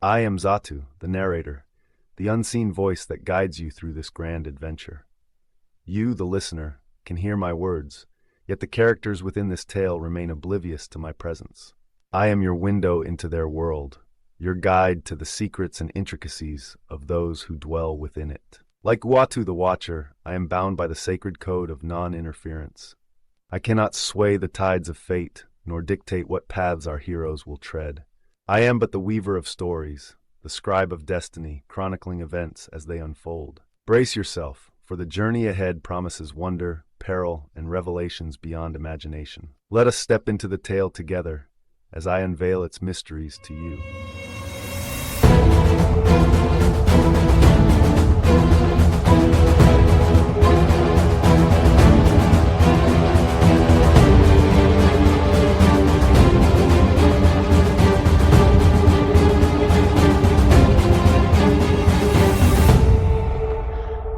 I am Zatu, the narrator, the unseen voice that guides you through this grand adventure. You, the listener, can hear my words, yet the characters within this tale remain oblivious to my presence. I am your window into their world, your guide to the secrets and intricacies of those who dwell within it. Like Watu the Watcher, I am bound by the sacred code of non-interference. I cannot sway the tides of fate, nor dictate what paths our heroes will tread. I am but the weaver of stories, the scribe of destiny, chronicling events as they unfold. Brace yourself, for the journey ahead promises wonder, peril, and revelations beyond imagination. Let us step into the tale together as I unveil its mysteries to you.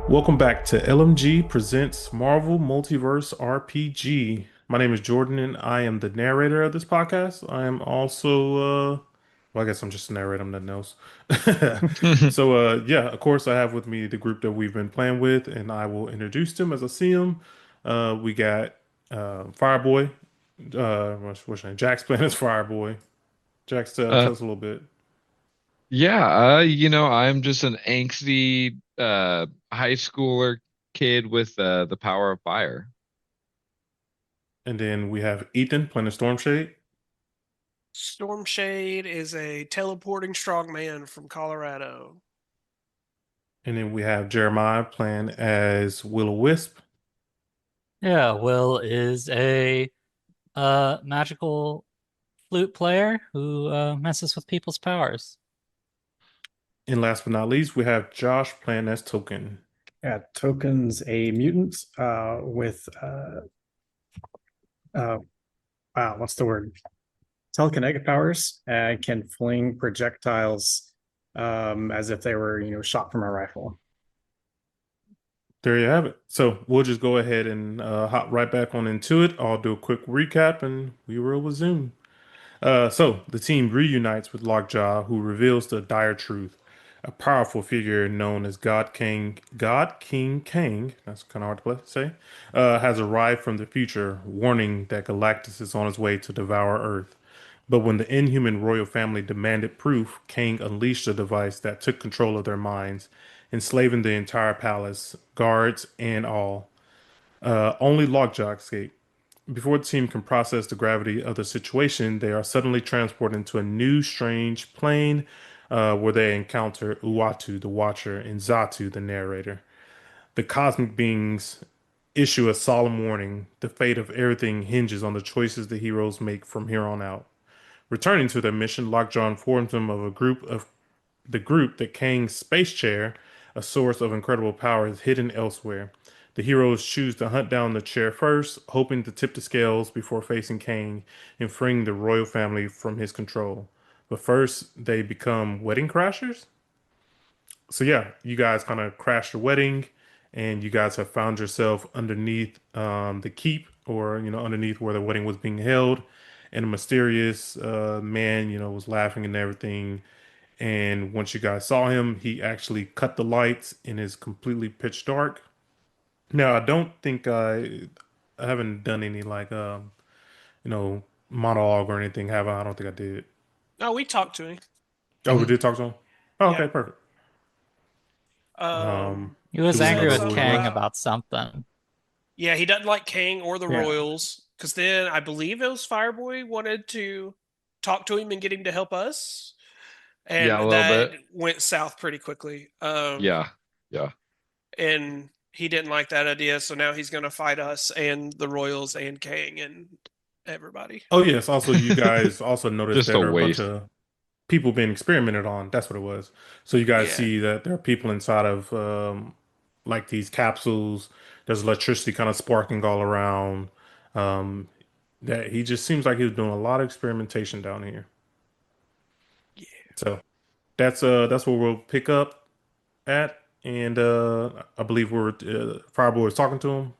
Welcome back to LMG Presents Marvel Multiverse RPG. My name is Jordan and I am the narrator of this podcast. I am also, well, I guess I'm just a narrator, I'm nothing else. Yeah, of course, I have with me the group that we've been playing with, and I will introduce them as I see them. We got Fireboy, what's your name? Jack's playing as Fireboy. Jack's, tell Uh, us a little bit. yeah, I'm just an angsty high schooler kid with the power of fire. And then we have Ethan playing as Stormshade. Stormshade is a teleporting strongman from Colorado. And then we have Jeremiah playing as Will-O-Wisp. Yeah, Will is a magical flute player who messes with people's powers. And last but not least, we have Josh playing as Token. Yeah, Token's a mutant with wow, what's the word? Telekinetic powers and can fling projectiles as if they were, shot from a rifle. There you have it. So we'll just go ahead and hop right back on into it. I'll do a quick recap and we will resume. So the team reunites with Lockjaw, who reveals the dire truth. A powerful figure known as God King Kang, that's kind of hard to say, has arrived from the future, warning that Galactus is on his way to devour Earth. But when the inhuman royal family demanded proof, Kang unleashed a device that took control of their minds, enslaving the entire palace, guards and all. Only Lockjaw escaped. Before the team can process the gravity of the situation, they are suddenly transported into a new, strange plane where they encounter Uatu, the Watcher, and Zatu, the narrator. The cosmic beings issue a solemn warning. The fate of everything hinges on the choices the heroes make from here on out. Returning to their mission, Lockjaw informs them of the group that Kang's space chair, a source of incredible power, is hidden elsewhere. The heroes choose to hunt down the chair first, hoping to tip the scales before facing Kang and freeing the royal family from his control. But first, they become wedding crashers. So yeah, you guys kind of crashed the wedding, and you guys have found yourself underneath the keep, or underneath where the wedding was being held, and a mysterious man, was laughing and everything. And once you guys saw him, he actually cut the lights and is completely pitch dark. Now, I don't think I haven't done any like monologue or anything, have I? I don't think I did. Oh, we talked to him. Oh, we Mhm. did talk to him. Oh, Yeah. okay, perfect. He Do was we angry remember with who he Kang was? about something. Yeah, he doesn't like Kang or the Yeah. Royals. Because then I believe it was Fireboy wanted to talk to him and get him to help us. Yeah, a And little that bit. went south pretty quickly. Yeah, yeah. And he didn't like that idea. So now he's going to fight us and the Royals and Kang and everybody. Oh yes. Also, you guys also noticed Just that a there are a bunch waste. of people being experimented on. That's what it was. So you guys Yeah. see that there are people inside of like these capsules. There's electricity kind of sparking all around. Um, that he just seems like he was doing a lot of experimentation down here. Yeah. So that's where we'll pick up at, and I believe we're Fireboy was talking to him.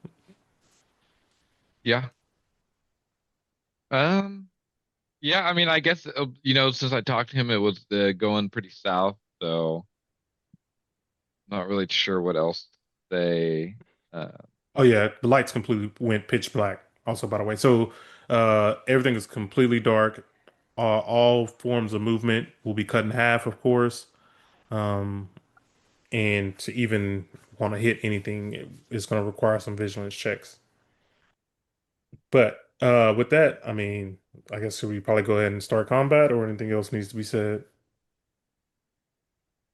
Yeah. Um, Yeah, I mean, I guess since I talked to him, it was going pretty south, so not really sure what else they. Uh, Oh yeah, the lights completely went pitch black. Also, by the way, so everything is completely dark. All forms of movement will be cut in half, of course. Um, and to even want to hit anything, it's going to require some vigilance checks. But with that, I mean, I guess should we probably go ahead and start combat, or anything else needs to be said?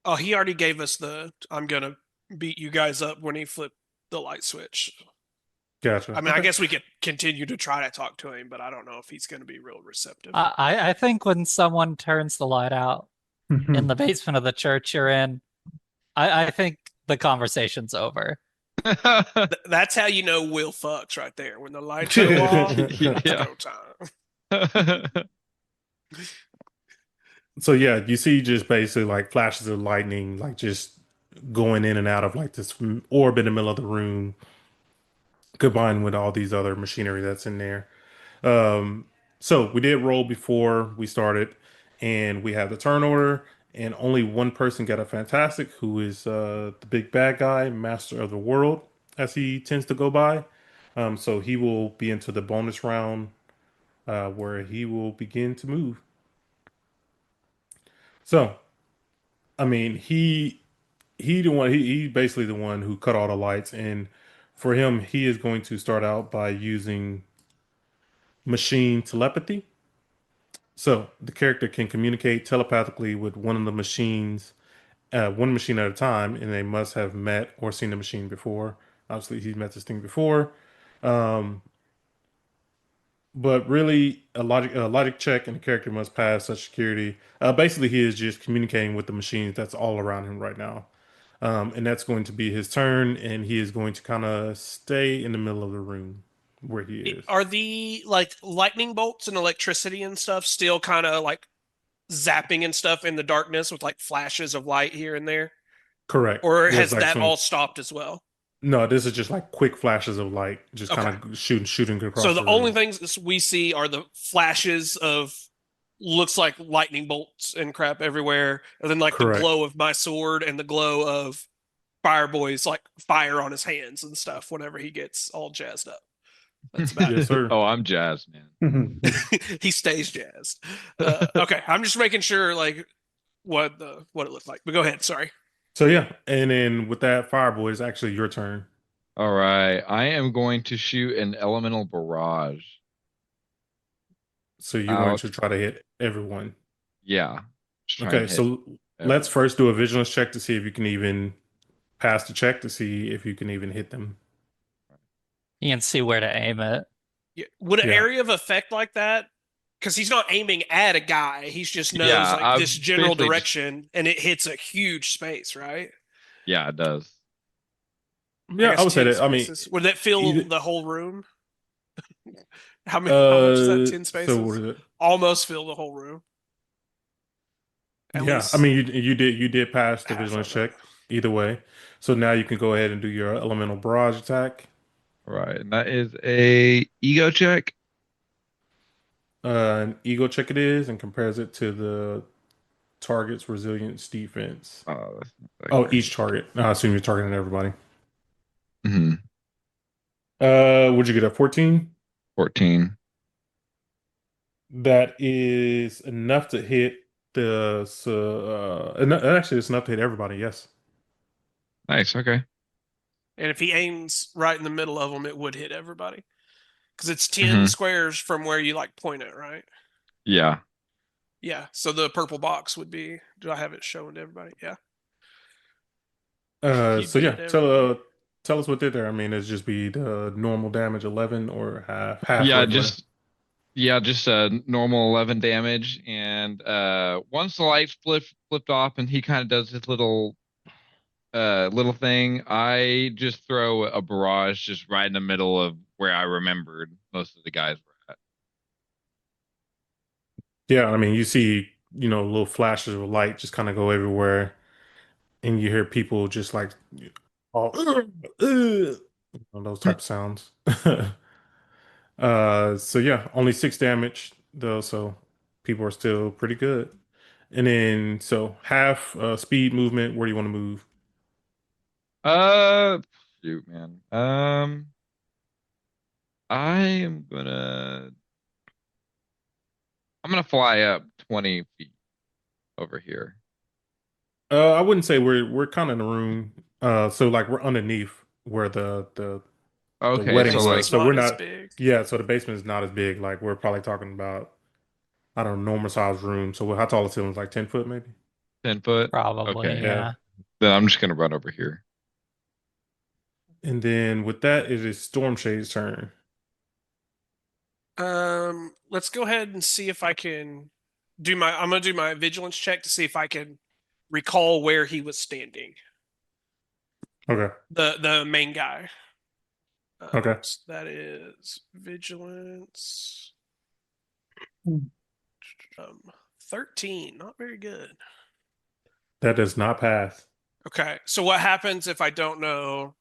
Oh, he already gave us the I'm gonna beat you guys up when he flipped the light switch. Gotcha. I mean, I Okay. guess we could continue to try to talk to him, but I don't know if he's going to be real receptive. I think when someone turns the light out in the basement of the church you're in, I think the conversation's over. That's how you know Will fucks right there. When the lights go off, it's Yeah. go time. So yeah, you see just basically like flashes of lightning, like just going in and out of like this orb in the middle of the room, combined with all these other machinery that's in there. Um, so we did roll before we started, and we have the turn order, and only one person got a fantastic, who is the big bad guy, master of the world, as he tends to go by. So he will be into the bonus round, where he will begin to move. So, I mean, he basically the one who cut all the lights, and for him, he is going to start out by using machine telepathy. So the character can communicate telepathically with one of the machines, one machine at a time, and they must have met or seen the machine before. Obviously, he's met this thing before. Um, but really, a logic check, and the character must pass such security. Basically, he is just communicating with the machines that's all around him right now. And that's going to be his turn, and he is going to kind of stay in the middle of the room where he is. Are the like lightning bolts and electricity and stuff still kind of like zapping and stuff in the darkness with like flashes of light here and there? Correct. Or There's has like that some. all stopped as well? No, this is just like quick flashes of light, just Okay. kind of shooting across So the the only room. things we see are the flashes of looks like lightning bolts and crap everywhere, and then like the Correct. glow of my sword and the glow of Fireboy's like fire on his hands and stuff whenever he gets all jazzed up. That's about Yes, sir. Oh, I'm jazzed, man. it. He stays jazzed. Okay, I'm just making sure like what it looked like. But go ahead. Sorry. So yeah, and then with that, Fireboy, it's actually your turn. All right, I am going to shoot an elemental barrage So you're going to out. try to hit everyone. Yeah, just try Okay, and hit so let's everyone. first do a vigilance check to see if you can even pass the check to see if you can even hit them. You can see where to aim it. Yeah. Would an Yeah. area of effect like that? Because he's not aiming at a guy. He just knows Yeah, like I this general basically just direction, and it hits a huge space, right? yeah, it does. Yeah, I guess would say 10 that. I mean, spaces. Would that fill either, the whole room? How much is that? 10 so what spaces? is it? Almost fill the whole room. At Yeah, I least mean, you did pass the half vigilance of it. check either way. So now you can go ahead and do your elemental barrage attack. All right, and that is a ego check. An ego check it is, and compares it to the target's resilience defense. Oh, that's not that Oh, great. each target. I assume you're targeting everybody. Hmm. Would you get a 14? 14. That is enough to hit actually it's enough to hit everybody, yes. Nice. Okay. And if he aims right in the middle of them, it would hit everybody. Because it's 10 Hmm. squares from where you like point it, right? Yeah. Yeah. So the purple box would be. Do I have it showing to everybody? Yeah. You'd So be yeah, at everybody. tell us what did there. I mean, it's just be the normal damage 11 or half Yeah, regular. just a normal 11 damage, and once the lights flipped off and he kind of does his little thing, I just throw a barrage just right in the middle of where I remembered most of the guys were at. Yeah, I mean, you see, little flashes of light just kind of go everywhere, and you hear people just like all those type of sounds. So yeah, only 6 damage though. So people are still pretty good. And then so half speed movement. Where do you want to move? Shoot, man. I'm gonna fly up 20 feet over here. I wouldn't say we're kind of in the room. So like we're underneath where the Okay, wedding so was. like, Basement's So we're not as not. big. Yeah. So the basement is not as big. Like we're probably talking about, I don't know, normal size room. So how tall is the ceiling? Like 10 foot maybe. 10 foot. Probably, Okay, Yeah. yeah. then I'm just gonna run over here. And then with that, it is Storm Shade's turn. Let's go ahead and see if I can I'm gonna do my vigilance check to see if I can recall where he was standing. Okay. The main guy. Okay. So that is vigilance. 13, not very good. That does not pass. Okay, so what happens if I don't know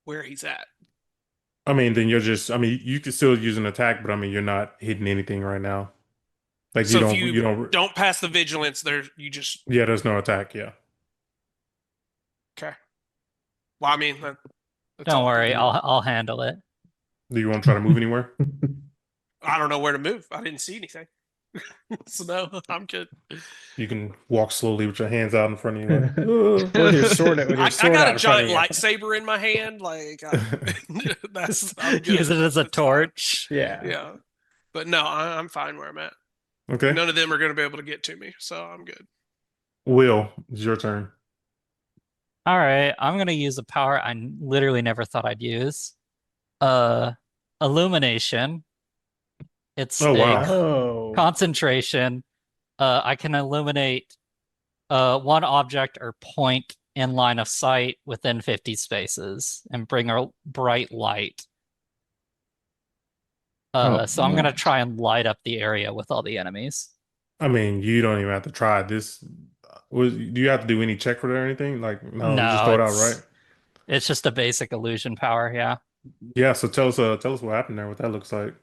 where he's at? I mean, then you're just. I mean, you can still use an attack, but I mean, you're not hitting anything right now. Like So if you you don't. don't pass the vigilance, you just Yeah, there's no attack. Yeah. okay. Well, I mean, that's Don't all worry, good. I'll handle it. Do you want to try to move anywhere? I don't know where to move. I didn't see anything, so no, I'm good. You can walk slowly with your hands out in front of you, like, With your sword, with your I sword got out a in front of giant you. lightsaber in my hand. Like I'm good. Use it as a That's fine. torch. Yeah. Yeah, but no, I'm fine where I'm at. Okay. None of them are going to be able to get to me, so I'm good. Will, it's your turn. All right, I'm gonna use a power I literally never thought I'd use. Uh, Illumination. It's Oh, a wow. concentration. I can illuminate one object or point in line of sight within 50 spaces and bring a bright light. So I'm gonna nice. try and light up the area with all the enemies. I mean, you don't even have to try this. Do you have to do any check for that or anything? Like, no, you just No, throw it out, right? it's just a basic illusion power, yeah. Yeah. So tell us what happened there. What that looks like.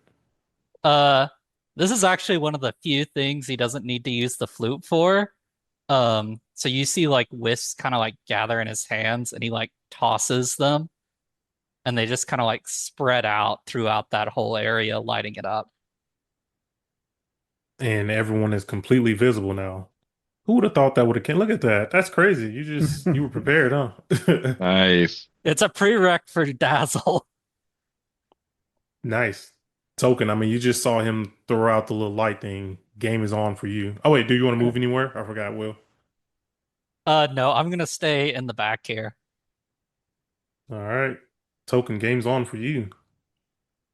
Uh, this is actually one of the few things he doesn't need to use the flute for. So you see like wisps kind of like gather in his hands and he like tosses them and they just kind of like spread out throughout that whole area, lighting it up. And everyone is completely visible now. Who would have thought that would have came? Look at that. That's crazy. You were prepared, huh? Nice. It's a prereq for Dazzle. Nice. Token. I mean, you just saw him throw out the little light thing. Game is on for you. Oh wait, do you want to move anywhere? I forgot, Will. No, I'm gonna stay in the back here. All right. Token, game's on for you.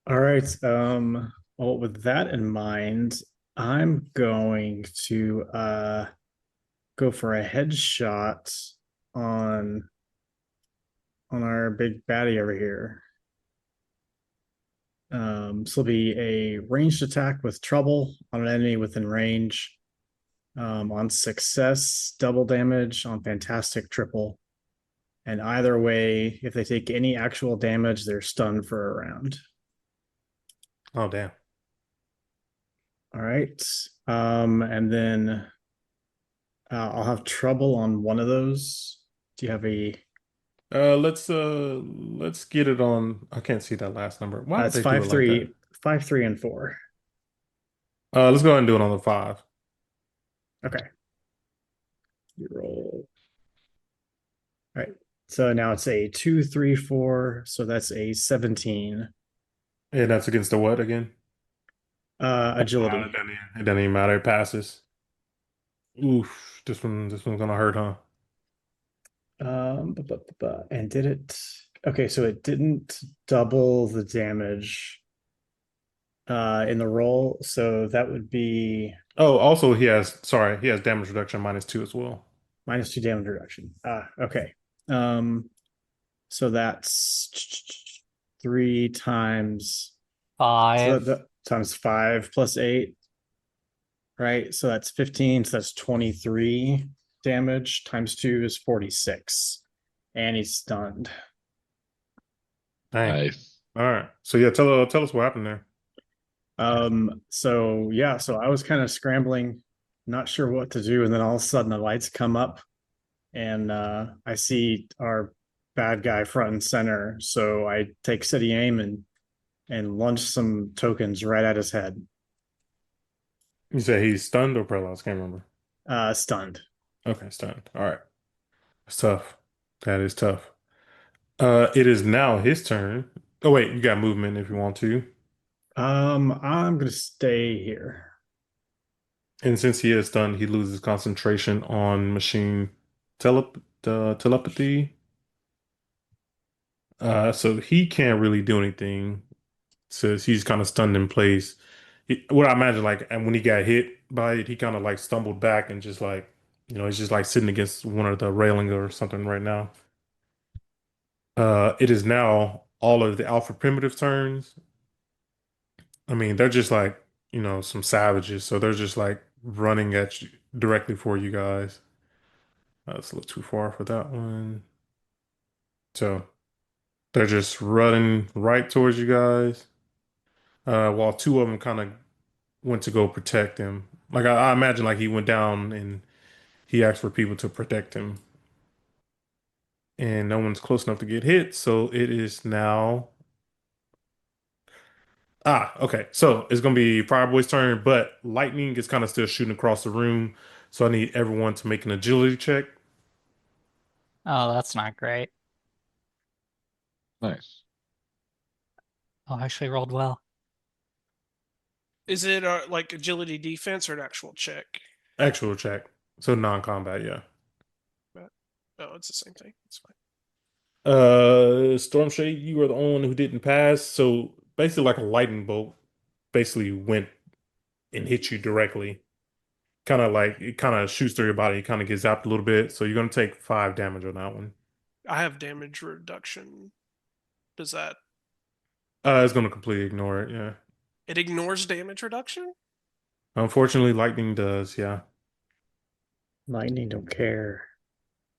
All right. Well, with that in mind, I'm going to go for a headshot on our big baddie over here. This will be a ranged attack with trouble on an enemy within range. On success, double damage. On fantastic, triple. And either way, if they take any actual damage, they're stunned for a round. Oh damn. All right. And then I'll have trouble on one of those. Do you have a Let's get it on. I can't see that last number. Why would it's they do it 5, like 3, that? 5, 3, and 4. Let's go ahead and do it on the 5. Okay. You roll. All right. So now it's a 2, 3, 4. So that's a 17. And that's against the what again? Agility. It doesn't even matter. It passes. Oof. This one's gonna hurt, huh? And did it? Okay, so it didn't double the damage in the roll. So that would be Oh, also he has damage reduction -2 as well. -2 damage reduction. Okay. So that's 3 times 5. so times 5 plus 8. Right. So that's 15. So that's 23 damage times 2 is 46. And he's stunned. Dang. Nice. All right. So yeah, tell us what happened there. So yeah, so I was kind of scrambling, not sure what to do, and then all of a sudden the lights come up and I see our bad guy front and center. So I take steady aim and launch some tokens right at his head. You say he's stunned or paralyzed? Can't remember. Stunned. Okay, stunned. All right. It's tough. That is tough. It is now his turn. Oh wait, you got movement if you want to. I'm gonna stay here. And since he is stunned, he loses concentration on machine telepathy. So he can't really do anything. Says he's kind of stunned in place. What I imagine, like, and when he got hit by it, he kind of like stumbled back and just like, he's just like sitting against one of the railing or something right now. It is now all of the alpha primitive turns. I mean, they're just like, some savages, so they're just like running at you directly for you guys. That's a little too far for that one. So they're just running right towards you guys. While two of them kind of went to go protect him. Like I imagine like he went down and he asked for people to protect him. And no one's close enough to get hit, so it is now. Okay. So it's gonna be Fireboy's turn, but lightning is kind of still shooting across the room. So I need everyone to make an agility check. Oh, that's not great. Nice. Oh, I actually rolled well. Is it like agility defense or an actual check? Actual check. So non-combat, yeah. No, it's the same thing. It's fine. Stormshade, you are the only one who didn't pass. So basically like a lightning bolt basically went and hit you directly. Kind of like it kind of shoots through your body, it kind of gets zapped a little bit. So you're gonna take 5 damage on that one. I have damage reduction. Does that? It's gonna completely ignore it, yeah. It ignores damage reduction? Unfortunately, lightning does, yeah. Lightning don't care.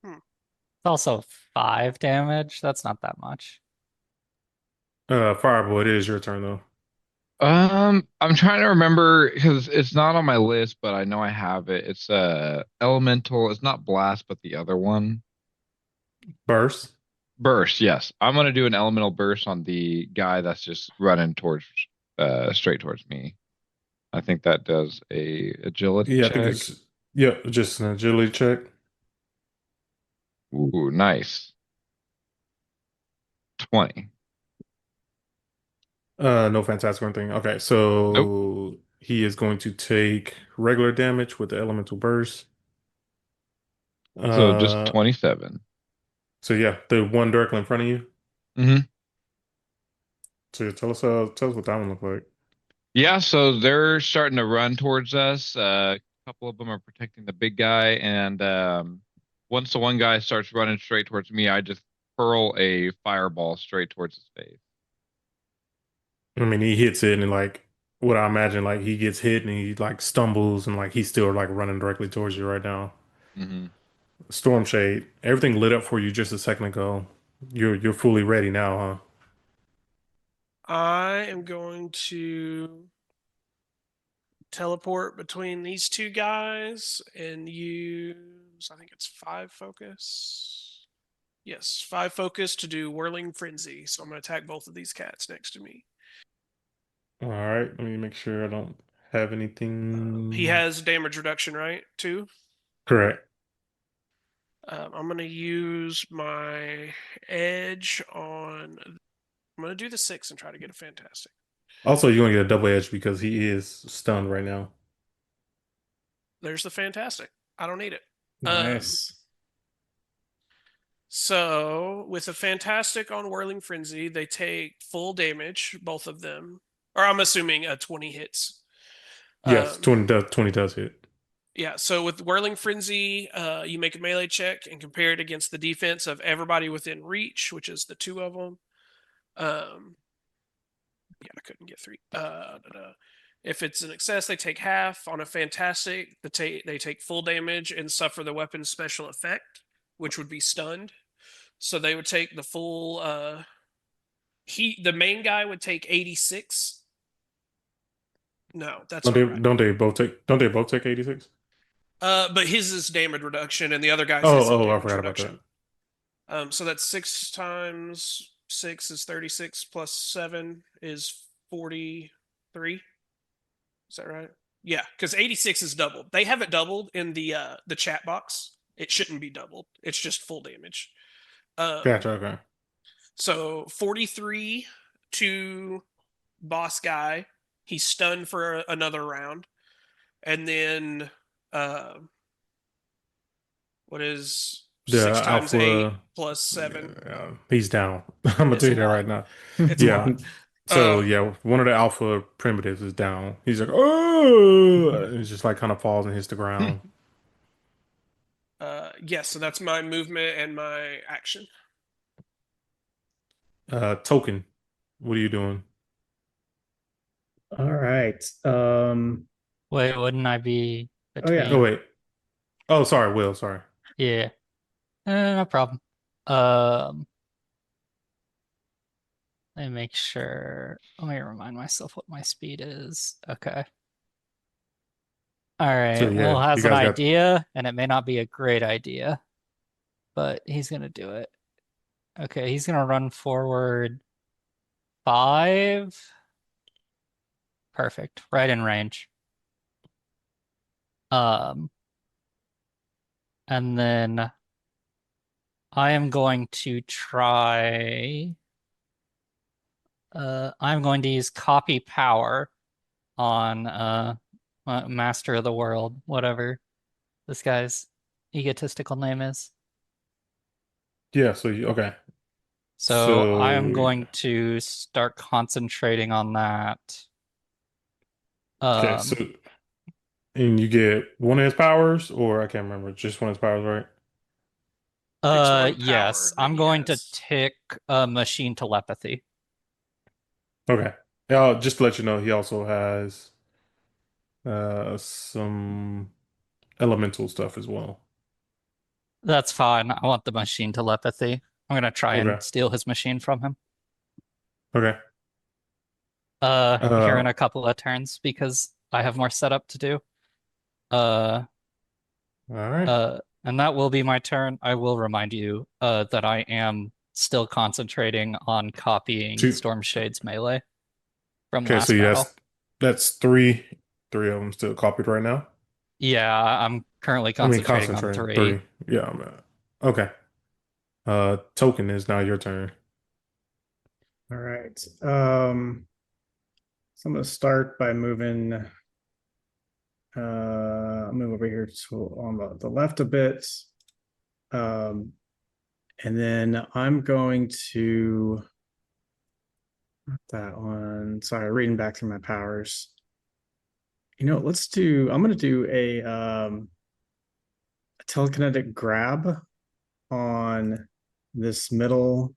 It's also 5 damage. That's not that much. Fireboy, it is your turn though. I'm trying to remember because it's not on my list, but I know I have it. It's elemental. It's not blast, but the other one. Burst. Burst, yes. I'm gonna do an elemental burst on the guy that's just running towards straight towards me. I think that does a agility Yeah, I think check. it's just an agility check. Ooh, nice. 20. No fantastic or anything. Okay, Nope. so he is going to take regular damage with the elemental burst. So just Uh, 27. so yeah, the one directly in front of you. Mm-hmm. So tell us what that one looked like. Yeah, so they're starting to run towards us. A couple of them are protecting the big guy, and once the one guy starts running straight towards me, I just hurl a fireball straight towards his face. I mean, he hits it and like what I imagine, like he gets hit and he like stumbles and like he's still like running directly towards you right now. Mm-hmm. Storm Shade, everything lit up for you just a second ago. You're fully ready now, huh? I am going to teleport between these two guys and use, I think it's 5 focus. Yes, 5 focus to do Whirling Frenzy. So I'm going to attack both of these cats next to me. All right, let me make sure I don't have He anything. has damage reduction, right? Too. Correct. I'm going to use my edge on. I'm going to do the 6 and try to get a fantastic. Also, you're gonna get a double edge because he is stunned right now. There's the fantastic. I don't need it. Nice. So with a fantastic on Whirling Frenzy, they take full damage, both of them. Or I'm assuming 20 hits. Yes, 20 does hit. Yeah, so with Whirling Frenzy, you make a melee check and compare it against the defense of everybody within reach, which is the 2 of them. Yeah, I couldn't get 3. If it's an excess, they take half. On a fantastic, they take full damage and suffer the weapon's special effect, which would be stunned. So they would take the full. The main guy would take 86. No, that's not right. Don't they both take 86? But his is damage reduction, and the other guy's Oh, isn't I damage forgot about that. reduction. So that's 6 times 6 is 36 plus 7 is 43. Is that right? Yeah, because 86 is doubled. They have it doubled in the chat box. It shouldn't be doubled. It's just full damage. Gotcha. Okay. So 43 to boss guy. He's stunned for another round. And then what is The 6 times 8 alpha plus 7? he's down. I'm gonna It's tell a you that lot. right now. It's a Yeah. lot. So yeah, one of the alpha primitives is down. He's like, oh, and it's just like kind of falls and hits the ground. Yes, so that's my movement and my action. Token, what are you doing? All right. Wait, wouldn't I be Oh, yeah. between? Oh wait. Oh, sorry, Will. Sorry. Yeah. No problem. Um, Let me make sure. Let me remind myself what my speed is. Okay. All So right. Will yeah, you has an guys got. idea, and it may not be a great idea, but he's gonna do it. Okay, he's gonna run forward 5. Perfect. Right in range. Um, and then I am going to try. I'm going to use copy power on Master of the World, whatever this guy's egotistical name is. Yeah. So okay. So I am So going to start concentrating on that. okay. So and you get one of his powers, or I can't remember, just one of his powers, right? Picks one Yes, power that I'm he going to has. tick machine telepathy. Okay. Just to let you know, he also has some elemental stuff as well. That's fine. I want the machine telepathy. I'm gonna try and Okay. steal his machine from him. Okay. Here in Uh, a couple of turns because I have more setup to do. Uh, all right. and that will be my turn. I will remind you that I am still concentrating on copying Two. Storm Shade's melee from Okay, so last battle. that's three of them still copied right now. Yeah, I'm currently I mean, concentrating on concentrating 3. three. Yeah, okay. Token is now your turn. All right. So I'm going to start by moving. Move over here to on the left a bit. And then I'm going to not that one. Sorry, reading back through my powers. You know, I'm gonna do a telekinetic grab on this middle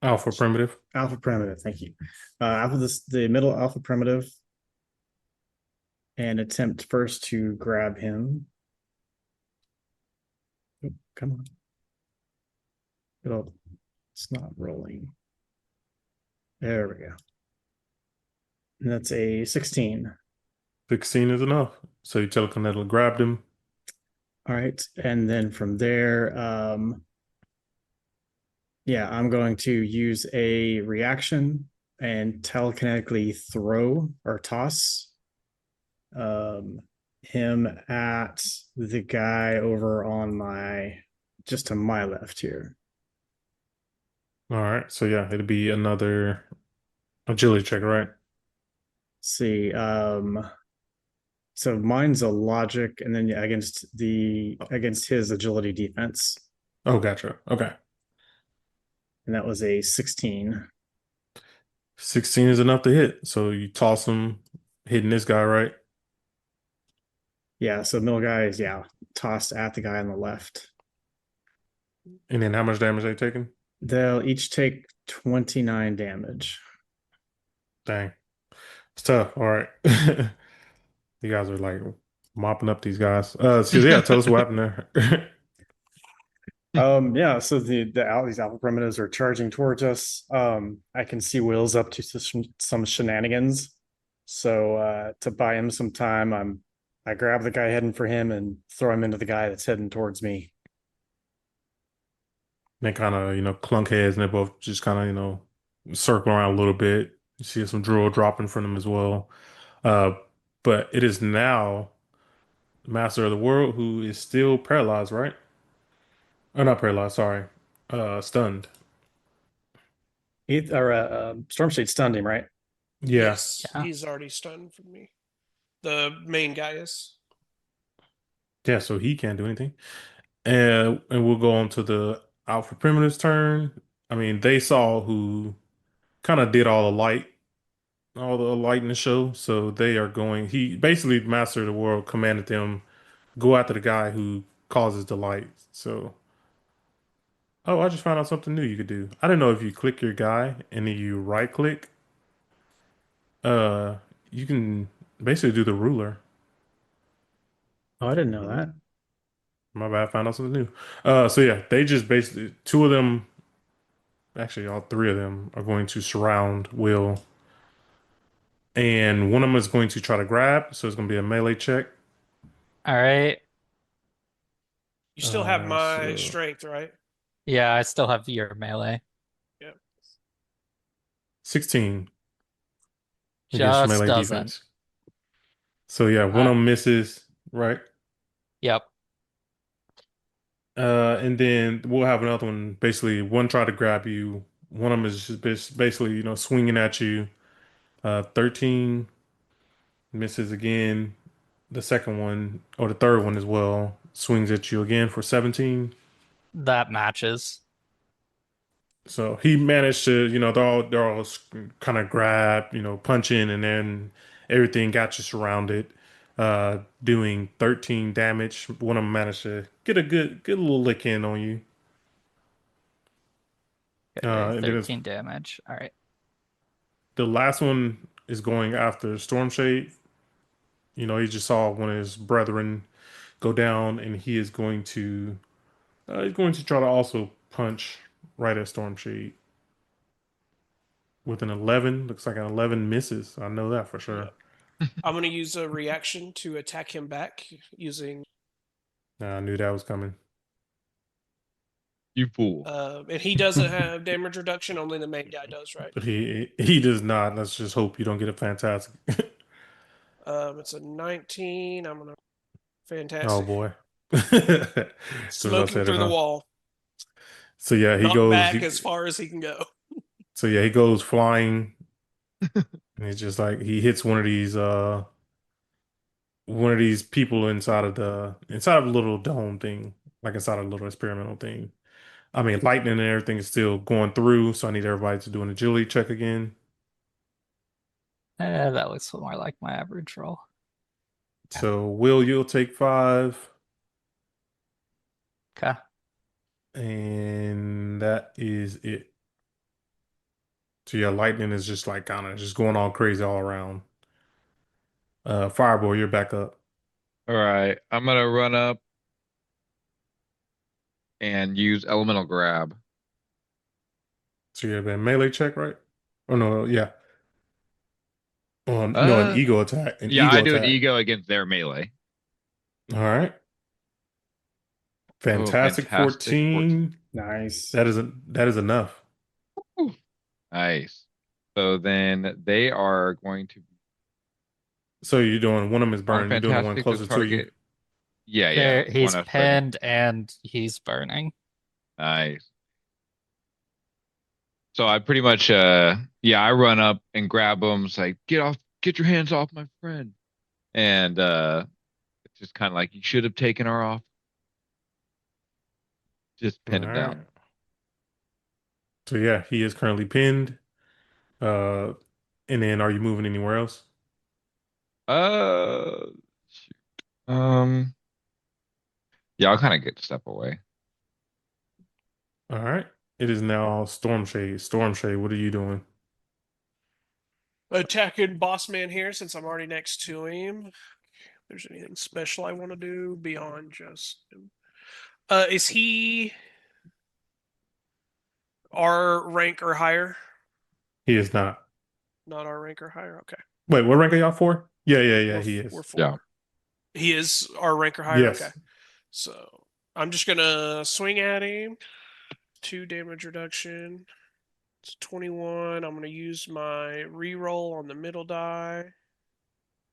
Alpha primitive. alpha primitive. Thank you. The middle alpha primitive, and attempt first to grab him. Oh, come on. It's not rolling. There we go. And that's a 16. 16 is enough. So you telekinetically grabbed him. All right. And then from there, yeah, I'm going to use a reaction and telekinetically throw or toss him at the guy over on just to my left here. All right. So yeah, it'll be another agility check, right? Let's see. So mine's a logic, and then yeah, against his agility defense, Oh, gotcha. Okay. and that was a 16. 16 is enough to hit. So you toss him, hitting this guy, right? Yeah, so middle guy is tossed at the guy on the left. And then how much damage they taking? They'll each take 29 damage. Dang. It's tough. All right. You guys are like mopping up these guys. So yeah, tell us what happened there. Yeah, so these alpha primitives are charging towards us. I can see Will's up to some shenanigans. So to buy him some time, I grab the guy heading for him and throw him into the guy that's heading towards me. They kind of, clunk heads and they both just kind of, circle around a little bit. You see some drool dropping from them as well. Uh, but it is now the Master of the World who is still paralyzed, right? Oh, not paralyzed, sorry. Stunned. Storm Shade stunned him, right? Yeah. Yes, Yeah. he's already stunned from me. The main guy is. Yeah, so he can't do anything. And we'll go on to the Alpha Primitive's turn. I mean, they saw who kind of did all the light in the show. So they are going. He basically, Master of the World commanded them go after the guy who causes the light. So, oh, I just found out something new you could do. I didn't know if you click your guy and then you right click, uh, you can basically do the ruler. Oh, I didn't know that. My bad, I found out something new. So yeah, they just basically two of them, actually all three of them are going to surround Will, and one of them is going to try to grab. So it's going to be a melee check. All right. You still have my So strength, right? Yeah, I still have your melee. Yeah. 16 against Just melee doesn't. defense. So yeah, one of them misses, right? Yep. And then we'll have another one. Basically, one try to grab you. One of them is just basically, swinging at you. 13 misses again. The second one, or the third one as well, swings at you again for 17. That matches. So he managed to, they're all kind of grab, punch in, and then everything got you surrounded, doing 13 damage. One of them managed to get a good little lick in on you. Okay, And then 13 damage. All right. the last one is going after Stormshade. He just saw one of his brethren go down, and he's going to try to also punch right at Stormshade with an 11. Looks like an 11 misses. I know that for sure. Yeah. I'm going to use a reaction to attack him back using. I knew that was coming. You fool. And he doesn't have damage reduction. Only the main guy does, right? But he does not. Let's just hope you don't get a fantastic. It's a 19. I'm gonna Oh fantastic. boy. So Smoke him through the wall. So yeah, he Knock goes back as far as he can go. So yeah, he goes flying. And it's just like he hits one of these people inside of a little dome thing, like inside of a little experimental thing. I mean, lightning and everything is still going through, so I need everybody to do an agility check again. That looks more like my average roll. So Will, you'll take 5. Okay. And that is it. So yeah, lightning is just like kind of just going all crazy all around. Fireball, you're back up. All right, I'm gonna run up and use elemental grab. So you have a melee check, right? Oh no, yeah. No, an Uh, ego attack. An yeah, ego I do an attack. ego against their melee. All right. Oh, Fantastic fantastic 14. Nice. That is enough. Whew. Nice. So then they are going to So you're doing one of them is on burned. You're doing the one fantastic to closer to you. target. Yeah, There, yeah. he's One that's burning. pinned and he's burning. Nice. So I pretty much I run up and grab him. It's like, get your hands off my friend. And it's just kind of like you should have taken her off. Just pin All him right. down. So yeah, he is currently pinned. Uh, and then are you moving anywhere else? Shoot. Yeah, I'll kind of get a step away. All right. It is now Stormshade. Stormshade, what are you doing? Attacking boss man here since I'm already next to him. If there's anything special I want to do beyond just him. Is he our rank or higher? He is not. Not our rank or higher. Okay. Wait, what rank are y'all for? Yeah, he We're is. 4. Yeah. He is our rank or higher. Yes. Okay. So I'm just gonna swing at him. 2 damage reduction. It's 21. I'm gonna use my reroll on the middle die.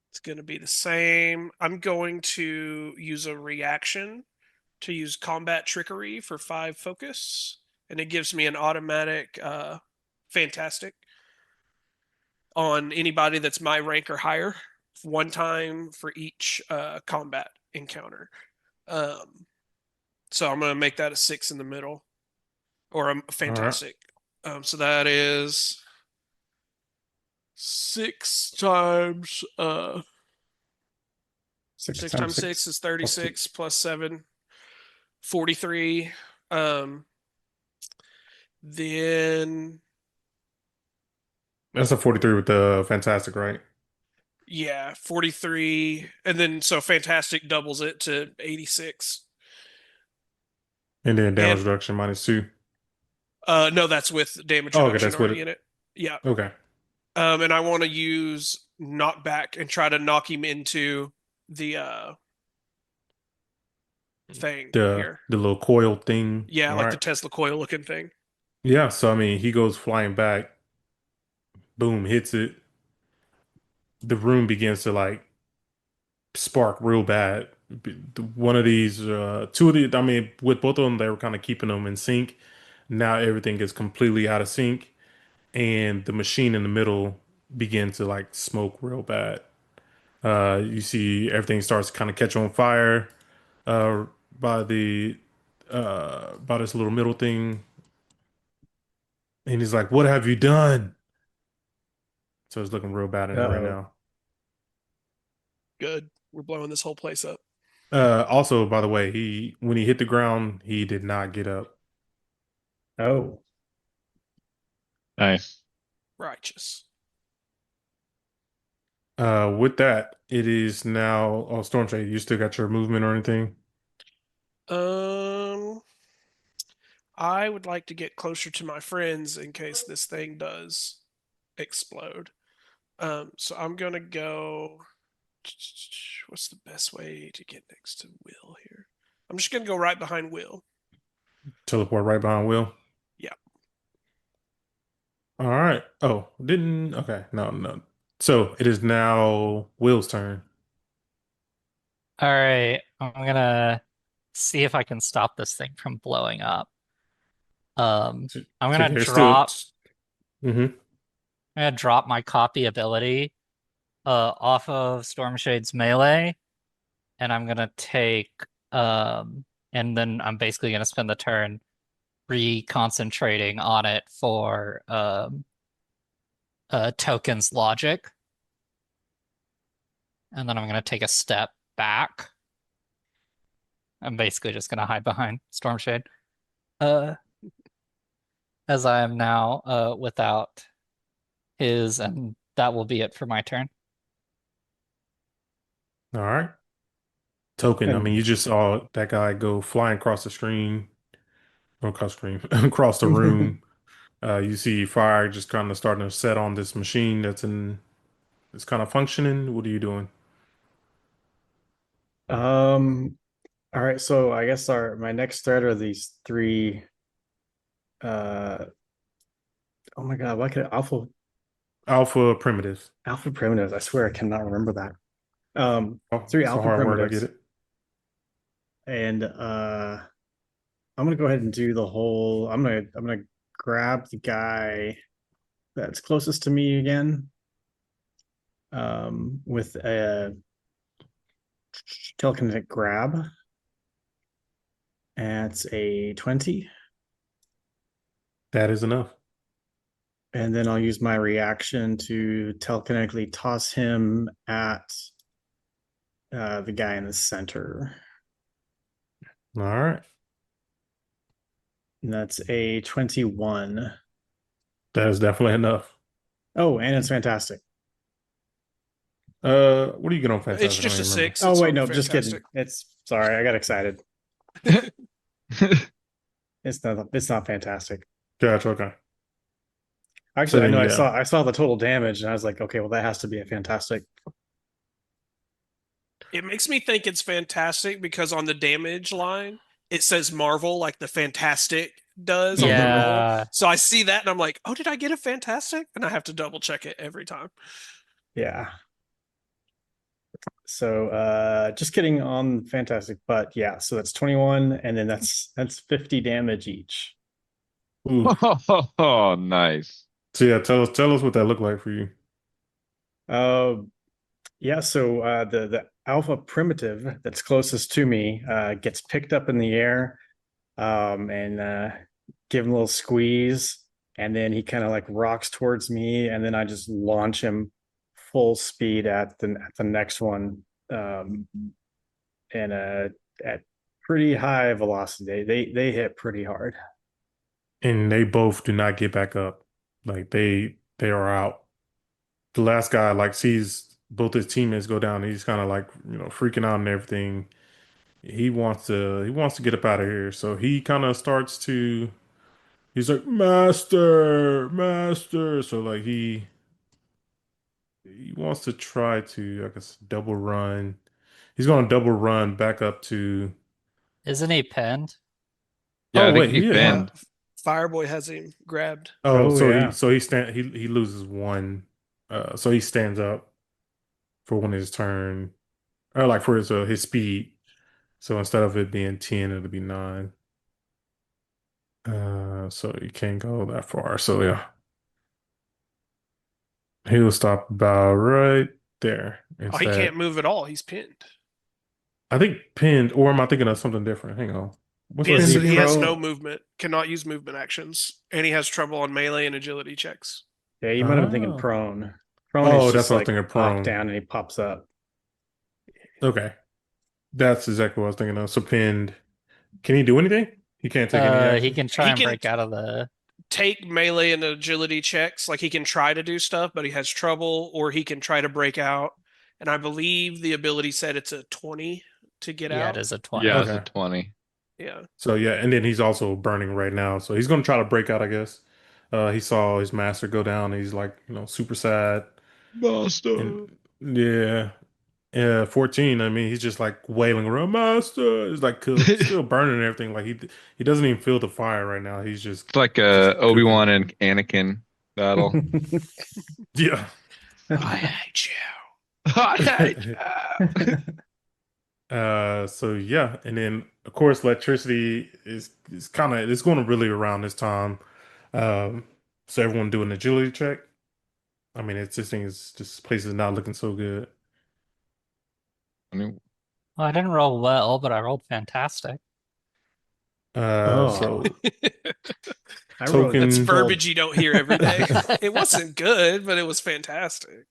It's gonna be the same. I'm going to use a reaction to use combat trickery for 5 focus, and it gives me an automatic fantastic on anybody that's my rank or higher, 1 time for each combat encounter. So I'm gonna make that a 6 in the middle, or a fantastic. So that is 6 times 6 times 6 is 36 plus 7, 43. Then That's a 43 with the fantastic, right? yeah, 43, and then so fantastic doubles it to 86. And then damage And reduction -2. no, that's with damage Oh, okay, reduction that's with already it. in it. Yeah. Okay. And I want to use knockback and try to knock him into the thing here. The little coil thing. Yeah, All like the right. Tesla coil looking thing. Yeah, so I mean, he goes flying back. Boom, hits it. The room begins to like spark real bad. One of these, 2 of the, I mean, with both of them, they were kind of keeping them in sync. Now everything is completely out of sync, and the machine in the middle begins to like smoke real bad. You see everything starts to kind of catch on fire uh, by the by this little middle thing, and he's like, "What have you done?" So it's looking real bad in there right Uh-oh. now. Good. We're blowing this whole place up. Also, by the way, when he hit the ground, he did not get up. Oh. Nice. Righteous. With that, it is now. Oh, Stormshade, you still got your movement or anything? I would like to get closer to my friends in case this thing does explode. So I'm gonna go. What's the best way to get next to Will here? I'm just gonna go right behind Will. Teleport right behind Will. Yeah. All right. Oh, didn't. Okay. No. So it is now Will's turn. All right, I'm gonna see if I can stop this thing from blowing up. I'm gonna There's drop. Mm-hmm. I'm gonna drop my copy ability off of Stormshade's melee, and I'm gonna take and then I'm basically gonna spend the turn re-concentrating on it for tokens logic. And then I'm gonna take a step back. I'm basically just gonna hide behind Stormshade. As I am now without his, and that will be it for my turn. All right. Token. I mean, And you just saw that guy go flying across the screen, or across the screen, across the room. You see fire just kind of starting to set on this machine it's kind of functioning. What are you doing? all right, so I guess my next threat are these 3 oh my god, why could Alpha primitives. alpha primitives? I swear I cannot remember that. Oh, 3 it's a alpha hard word. I primitives. get it. And I'm gonna go ahead and do the whole. I'm gonna grab the guy that's closest to me again. With a telekinetic grab. And it's a 20. That is enough. And then I'll use my reaction to telekinetically toss him at the guy in the center. All right. And that's a 21. That is definitely enough. Oh, and it's fantastic. What do you get on fantastic? It's just I a don't remember. 6. Oh It's wait, on no, just kidding. fantastic. It's sorry, I got excited. It's not fantastic. Gotcha. Okay. So Actually, I then, know yeah. I saw the total damage, and I was like, okay, well, that has to be a fantastic. It makes me think it's fantastic because on the damage line, it says Marvel like the Fantastic does on the Hmm. roll. Yeah. So I see that and I'm like, oh, did I get a Fantastic? And I have to double check it every time. Yeah. So just kidding on fantastic, but yeah, so that's 21, and then that's 50 damage each. Ooh. Oh, nice. So yeah, tell us what that looked like for you. Uh yeah, so the alpha primitive that's closest to me gets picked up in the air, and give him a little squeeze, and then he kind of like rocks towards me, and then I just launch him full speed at the next one, and at pretty high velocity. They hit pretty hard. And they both do not get back up. Like they are out. The last guy like sees both his teammates go down. He's kind of like, freaking out and everything. He wants to get up out of here. So he kind of starts to he's like, "Master, master." So like he wants to try to, I guess, double run. He's going to double run back up to. Isn't he pinned? Yeah, Oh I think wait, he's yeah. Yeah. pinned. Fireboy has him grabbed. Oh, Oh so he yeah. so he stand he loses one. So he stands up for when his turn, or like for his speed. So instead of it being 10, it'll be 9. So you can't go that far. So yeah, he'll stop about right there Oh, he instead. can't move at all. He's pinned. I think pinned, or am I thinking of something different? Hang on. What's Was Pinned, he so he pinned? has no pro? movement, cannot use movement actions, and he has trouble on melee and agility checks. Yeah, you might have been thinking Oh, prone. Prone is oh, that's just what I was like thinking. knocked Prone. down and he pops up. Okay, that's exactly what I was thinking of. So pinned. Can he do anything? He can't take any He action. can try He and can break out of the. take melee and agility checks. Like he can try to do stuff, but he has trouble, or he can try to break out. And I believe the ability said it's a 20 to get Yeah, it out. is a Yeah, 20. it's a Okay. 20. Yeah. So yeah, and then he's also burning right now. So he's gonna try to break out, I guess. He saw his master go down. He's like, super sad. And Master. yeah, 14. I mean, he's just like wailing around, master. He's like It's still burning and everything. Like he doesn't even feel the fire right now. He's like just a cooking. Obi-Wan and Anakin battle. Yeah. I hate you. I hate you. So yeah, and then of course electricity is kind of it's going to really around this time. Um, so everyone do an agility check. I mean, it's this thing is this place is not looking so good. I mean, Well, I didn't roll well, but I rolled fantastic. Oh, So I wrote That's token. 12. verbiage you don't hear every day. It wasn't good, but it was fantastic.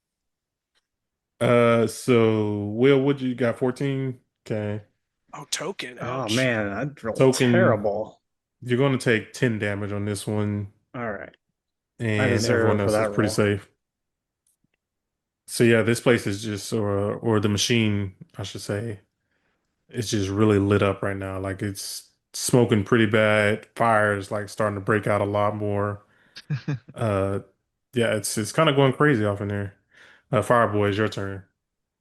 So Will, what you got? 14. Okay. Oh, token. Oh Ouch. man, I rolled Token. terrible. You're going to take 10 damage on this one, All right. I and everyone deserve for else is that pretty roll. safe. So yeah, this place is just, or the machine, I should say, it's just really lit up right now. Like it's smoking pretty bad. Fire is like starting to break out a lot more. Uh, yeah, it's kind of going crazy off in there. Fireboy, it's your turn.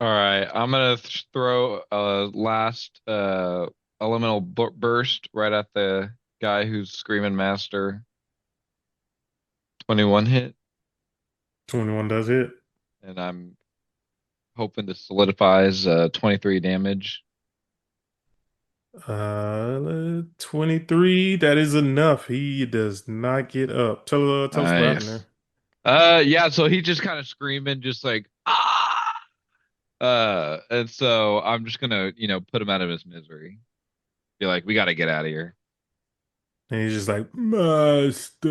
all right. I'm gonna throw a last elemental burst right at the guy who's screaming master. 21 hit, 21 does hit. and I'm hoping to solidify his 23 damage. 23. That is enough. He does not get up. Tell us what happened Nice. there. Yeah, so he's just kind of screaming, just like ah. And so I'm just gonna, put him out of his misery. Be like, we got to get out of here. And he's just like, Master.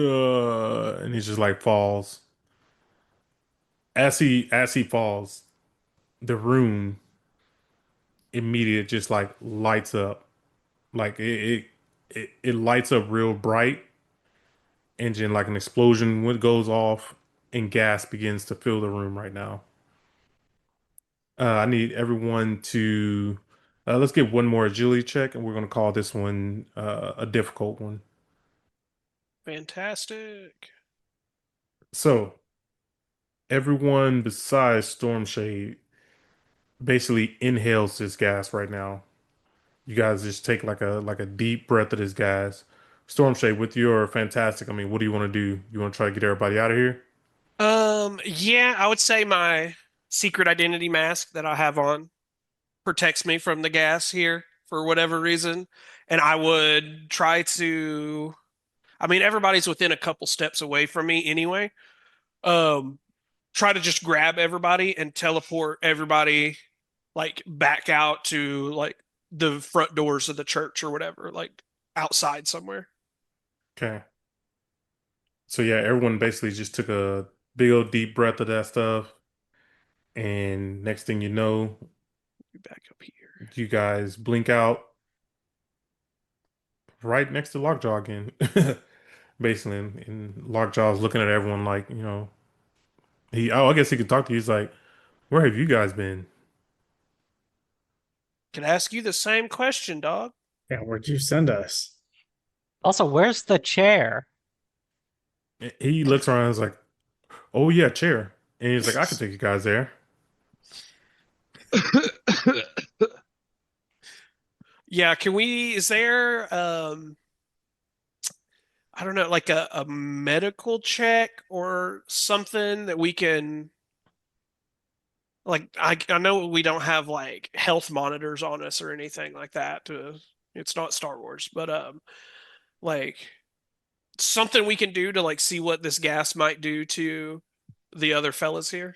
And he just like falls. As he falls, the room immediate just like lights up. Like it lights up real bright. Engine like an explosion when it goes off and gas begins to fill the room right now. I need everyone to let's get one more agility check, and we're gonna call this one a difficult one. Fantastic. So everyone besides Stormshade basically inhales this gas right now. You guys just take like a deep breath of this gas. Stormshade, with your fantastic, I mean, what do you want to do? You want to try to get everybody out of here? Yeah, I would say my secret identity mask that I have on protects me from the gas here for whatever reason. And I would try to, I mean, everybody's within a couple steps away from me anyway. Um, Try to just grab everybody and teleport everybody like back out to like the front doors of the church or whatever, like outside somewhere. Okay. So yeah, everyone basically just took a big old deep breath of that stuff, and next thing you know, Be back up here. you guys blink out right next to Lockjaw again. Basically, and Lockjaw's looking at everyone like, I guess he could talk to you. He's like, where have you guys been? Could ask you the same question, dog. Yeah, where'd you send us? Also, where's the chair? He looks around and is like, oh yeah, chair. And he's like, I can take you guys there. Yeah, can we, is there, I don't know, like a medical check or something that we can, like, I know we don't have like health monitors on us or anything like that. It's not Star Wars, but, like something we can do to like see what this gas might do to the other fellas here.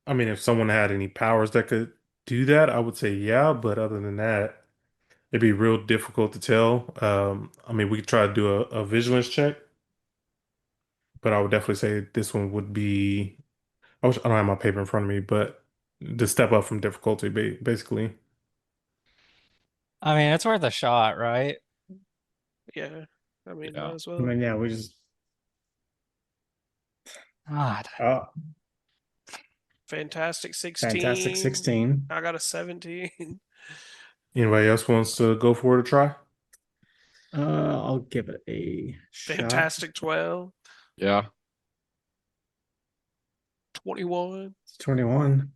I mean, if someone had any powers that could do that, I would say yeah. But other than that, it'd be real difficult to tell. I mean, we could try to do a vigilance check, but I would definitely say this one would be. I don't have my paper in front of me, but the step up from difficulty, basically. I mean, it's worth a shot, right? Yeah. I mean, Yeah. might as I well. mean, yeah, we just God. oh, Fantastic 16. fantastic 16. I got a 17. Anybody else wants to go for it a try? I'll give it a shot. Fantastic 12. Yeah. 21. It's 21.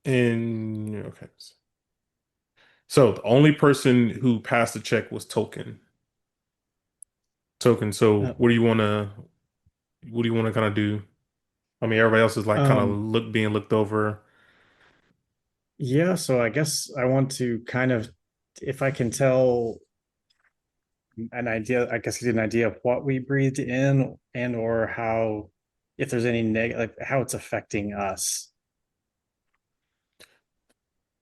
And okay. So the only person who passed the check was Token. Token. So Uh, what do you want to kind of do? I mean, everybody else is like kind of Um, being looked over. yeah, so I guess I want to kind of, if I can tell an idea, I guess get an idea of what we breathed in and or how, if there's any like how it's affecting us.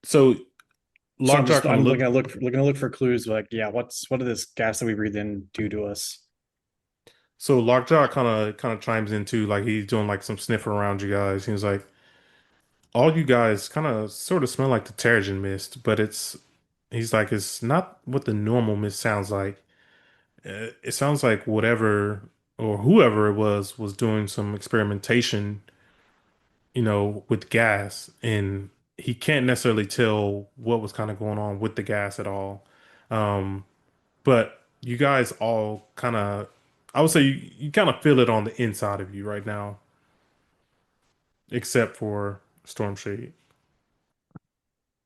So So I'm Lockjaw just kind of I'm look. looking to look for clues like, yeah, what did this gas that we breathe in do to us? So Lockjaw kind of chimes in too, like he's doing like some sniffing around you guys. He's like, all you guys kind of sort of smell like the Terrigen mist, but he's like, it's not what the normal mist sounds like. It sounds like whatever or whoever it was doing some experimentation, with gas, and he can't necessarily tell what was kind of going on with the gas at all. Um, but you guys all kind of, I would say you kind of feel it on the inside of you right now, except for Stormshade.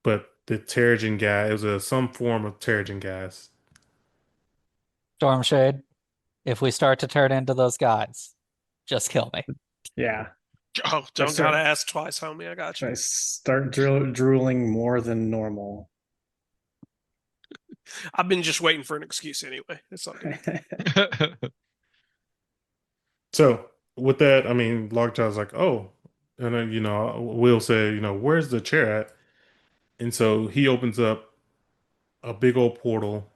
But the Terrigen gas, it was some form of Terrigen gas. Stormshade, if we start to turn into those guys, just kill me. Yeah. Oh, don't start- gotta ask twice, homie. I got Should I you. start drooling more than normal? I've been just waiting for an excuse anyway. It's all good. So with that, I mean, Lockjaw's like, oh, and then Will say, where's the chair at? And so he opens up a big old portal,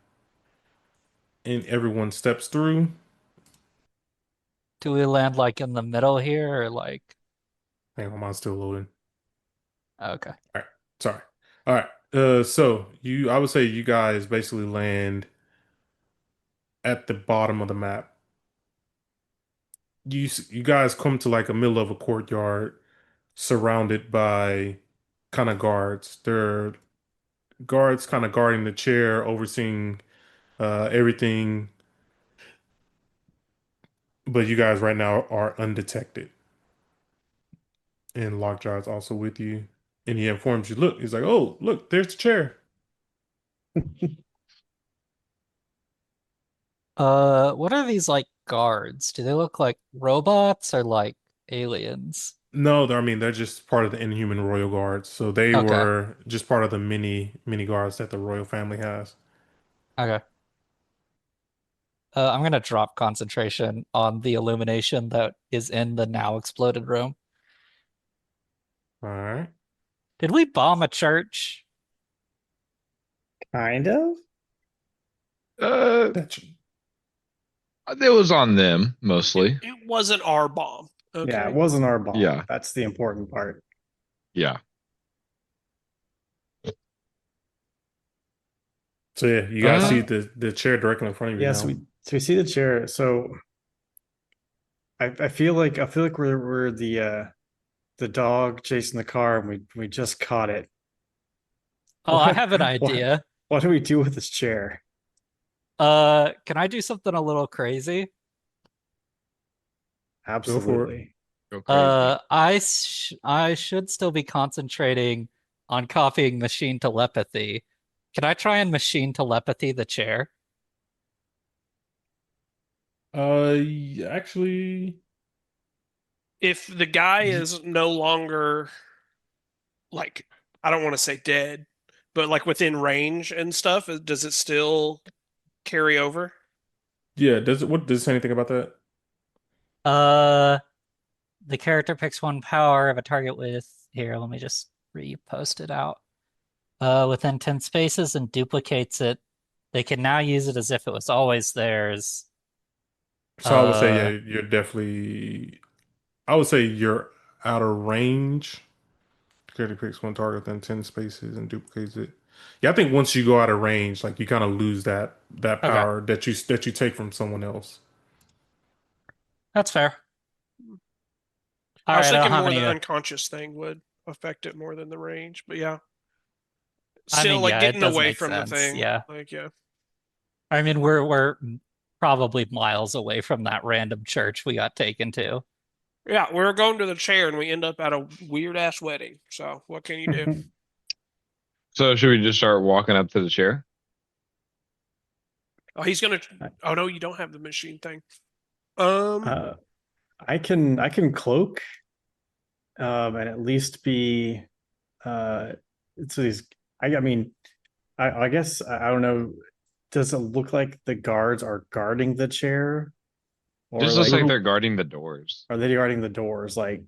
and everyone steps through. Do we land like in the middle here or like Hang on, mine's still loading. okay. All right, sorry. All right. So I would say you guys basically land at the bottom of the map. You guys come to like a middle of a courtyard surrounded by kind of guards. There are guards kind of guarding the chair, overseeing everything. But you guys right now are undetected. And Lockjaw is also with you. And he informs you, look, he's like, oh, look, there's the chair. What are these like guards? Do they look like robots or like aliens? No, I mean, they're just part of the Inhuman Royal Guards. So they Okay. were just part of the mini guards that the royal family has. Okay. I'm gonna drop concentration on the illumination that is in the now exploded room. All right. Did we bomb a church? Kind of. Uh, That it was on them mostly. It wasn't our bomb. Okay. Yeah, it wasn't our bomb. Yeah. That's the important part. Yeah. So yeah, you guys Uh, see the chair directly in front of you Yeah, now. so we see the chair. So I feel like we're the dog chasing the car, and we just caught it. Oh, I What- have an what- idea. What do we do with this chair? Can I do something a little crazy? Absolutely. Go crazy. I should still be concentrating on copying machine telepathy. Can I try and machine telepathy the chair? Actually, If the guy is no longer like, I don't want to say dead, but like within range and stuff, does it still carry over? yeah. Does it say anything about that? Uh, the character picks one power of a target with here, let me just repost it out. Within 10 spaces and duplicates it. They can now use it as if it was always theirs. So I would say, Uh, yeah, you're definitely. I would say you're out of range. Character picks one target within 10 spaces and duplicates it. Yeah, I think once you go out of range, like you kind of lose that okay, power that you take from someone else. that's fair. All I was right, I don't thinking have more any. the unconscious thing would affect it more than the range, but yeah. I Still, mean, like yeah, it getting does away make from the sense. thing. Yeah. Like, yeah. I mean, we're probably miles away from that random church we got taken to. Yeah, we're going to the chair and we end up at a weird ass wedding. So what can you do? So should we just start walking up to the chair? Oh, he's gonna. Oh no, you don't have the machine thing. I can cloak, and at least be, so these. I mean, I guess I don't know. Does it look like the guards are guarding the chair, or Just looks like like they're guarding the doors. are they guarding the doors? Like,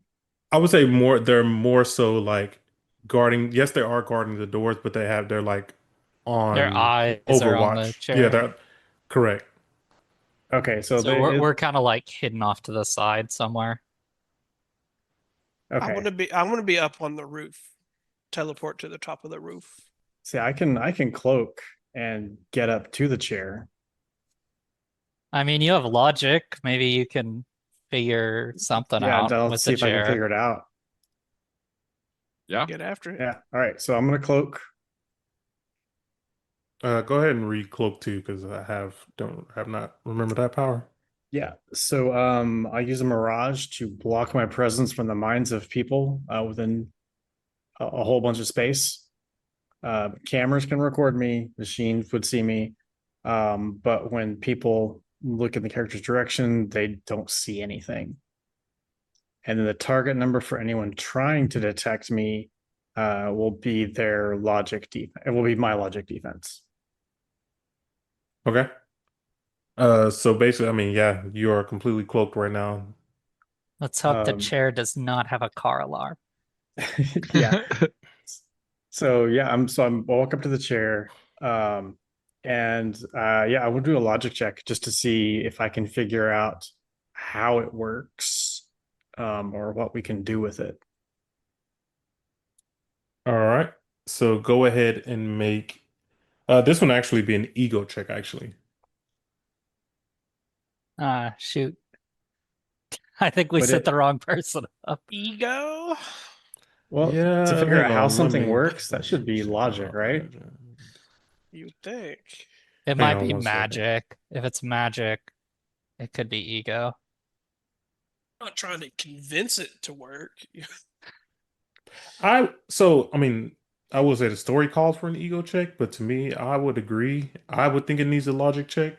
I would say more. They're more so like guarding. Yes, they are guarding the doors, but they're like Their on eyes are on the Overwatch. Yeah, chair. they're correct. okay, so So they we're kind of like hidden off to the side somewhere. I okay. want to be. I want to be up on the roof. Teleport to the top of the roof. See, I can cloak and get up to the chair. I mean, you have logic. Maybe you can figure something Yeah, out I'll with see the if I can chair. figure it out. Yeah. Get after it. Yeah. All right. So I'm gonna cloak. Go ahead and read cloak too, because I have not remember that power. Yeah. So I use a mirage to block my presence from the minds of people within a whole bunch of space. Cameras can record me, machines would see me. But when people look in the character's direction, they don't see anything. And then the target number for anyone trying to detect me will be their logic defense. It will be my logic defense. Okay. So basically, I mean, yeah, you are completely cloaked right now. Let's hope the Um, chair does not have a car alarm. Yeah. So yeah, I'm walk up to the chair. And yeah, I will do a logic check just to see if I can figure out how it works, or what we can do with it. All right. So go ahead and make this one actually be an ego check, actually. Ah, shoot. I think we But set it- the wrong person up. Ego. Well, Yeah, to figure out hang how on, let something me works, that should be check logic, out right? You think? It Hang might on be 1 second. magic. If it's magic, it could be ego. not trying to convince it to work. I mean, I will say the story calls for an ego check, but to me, I would agree. I would think it needs a logic check.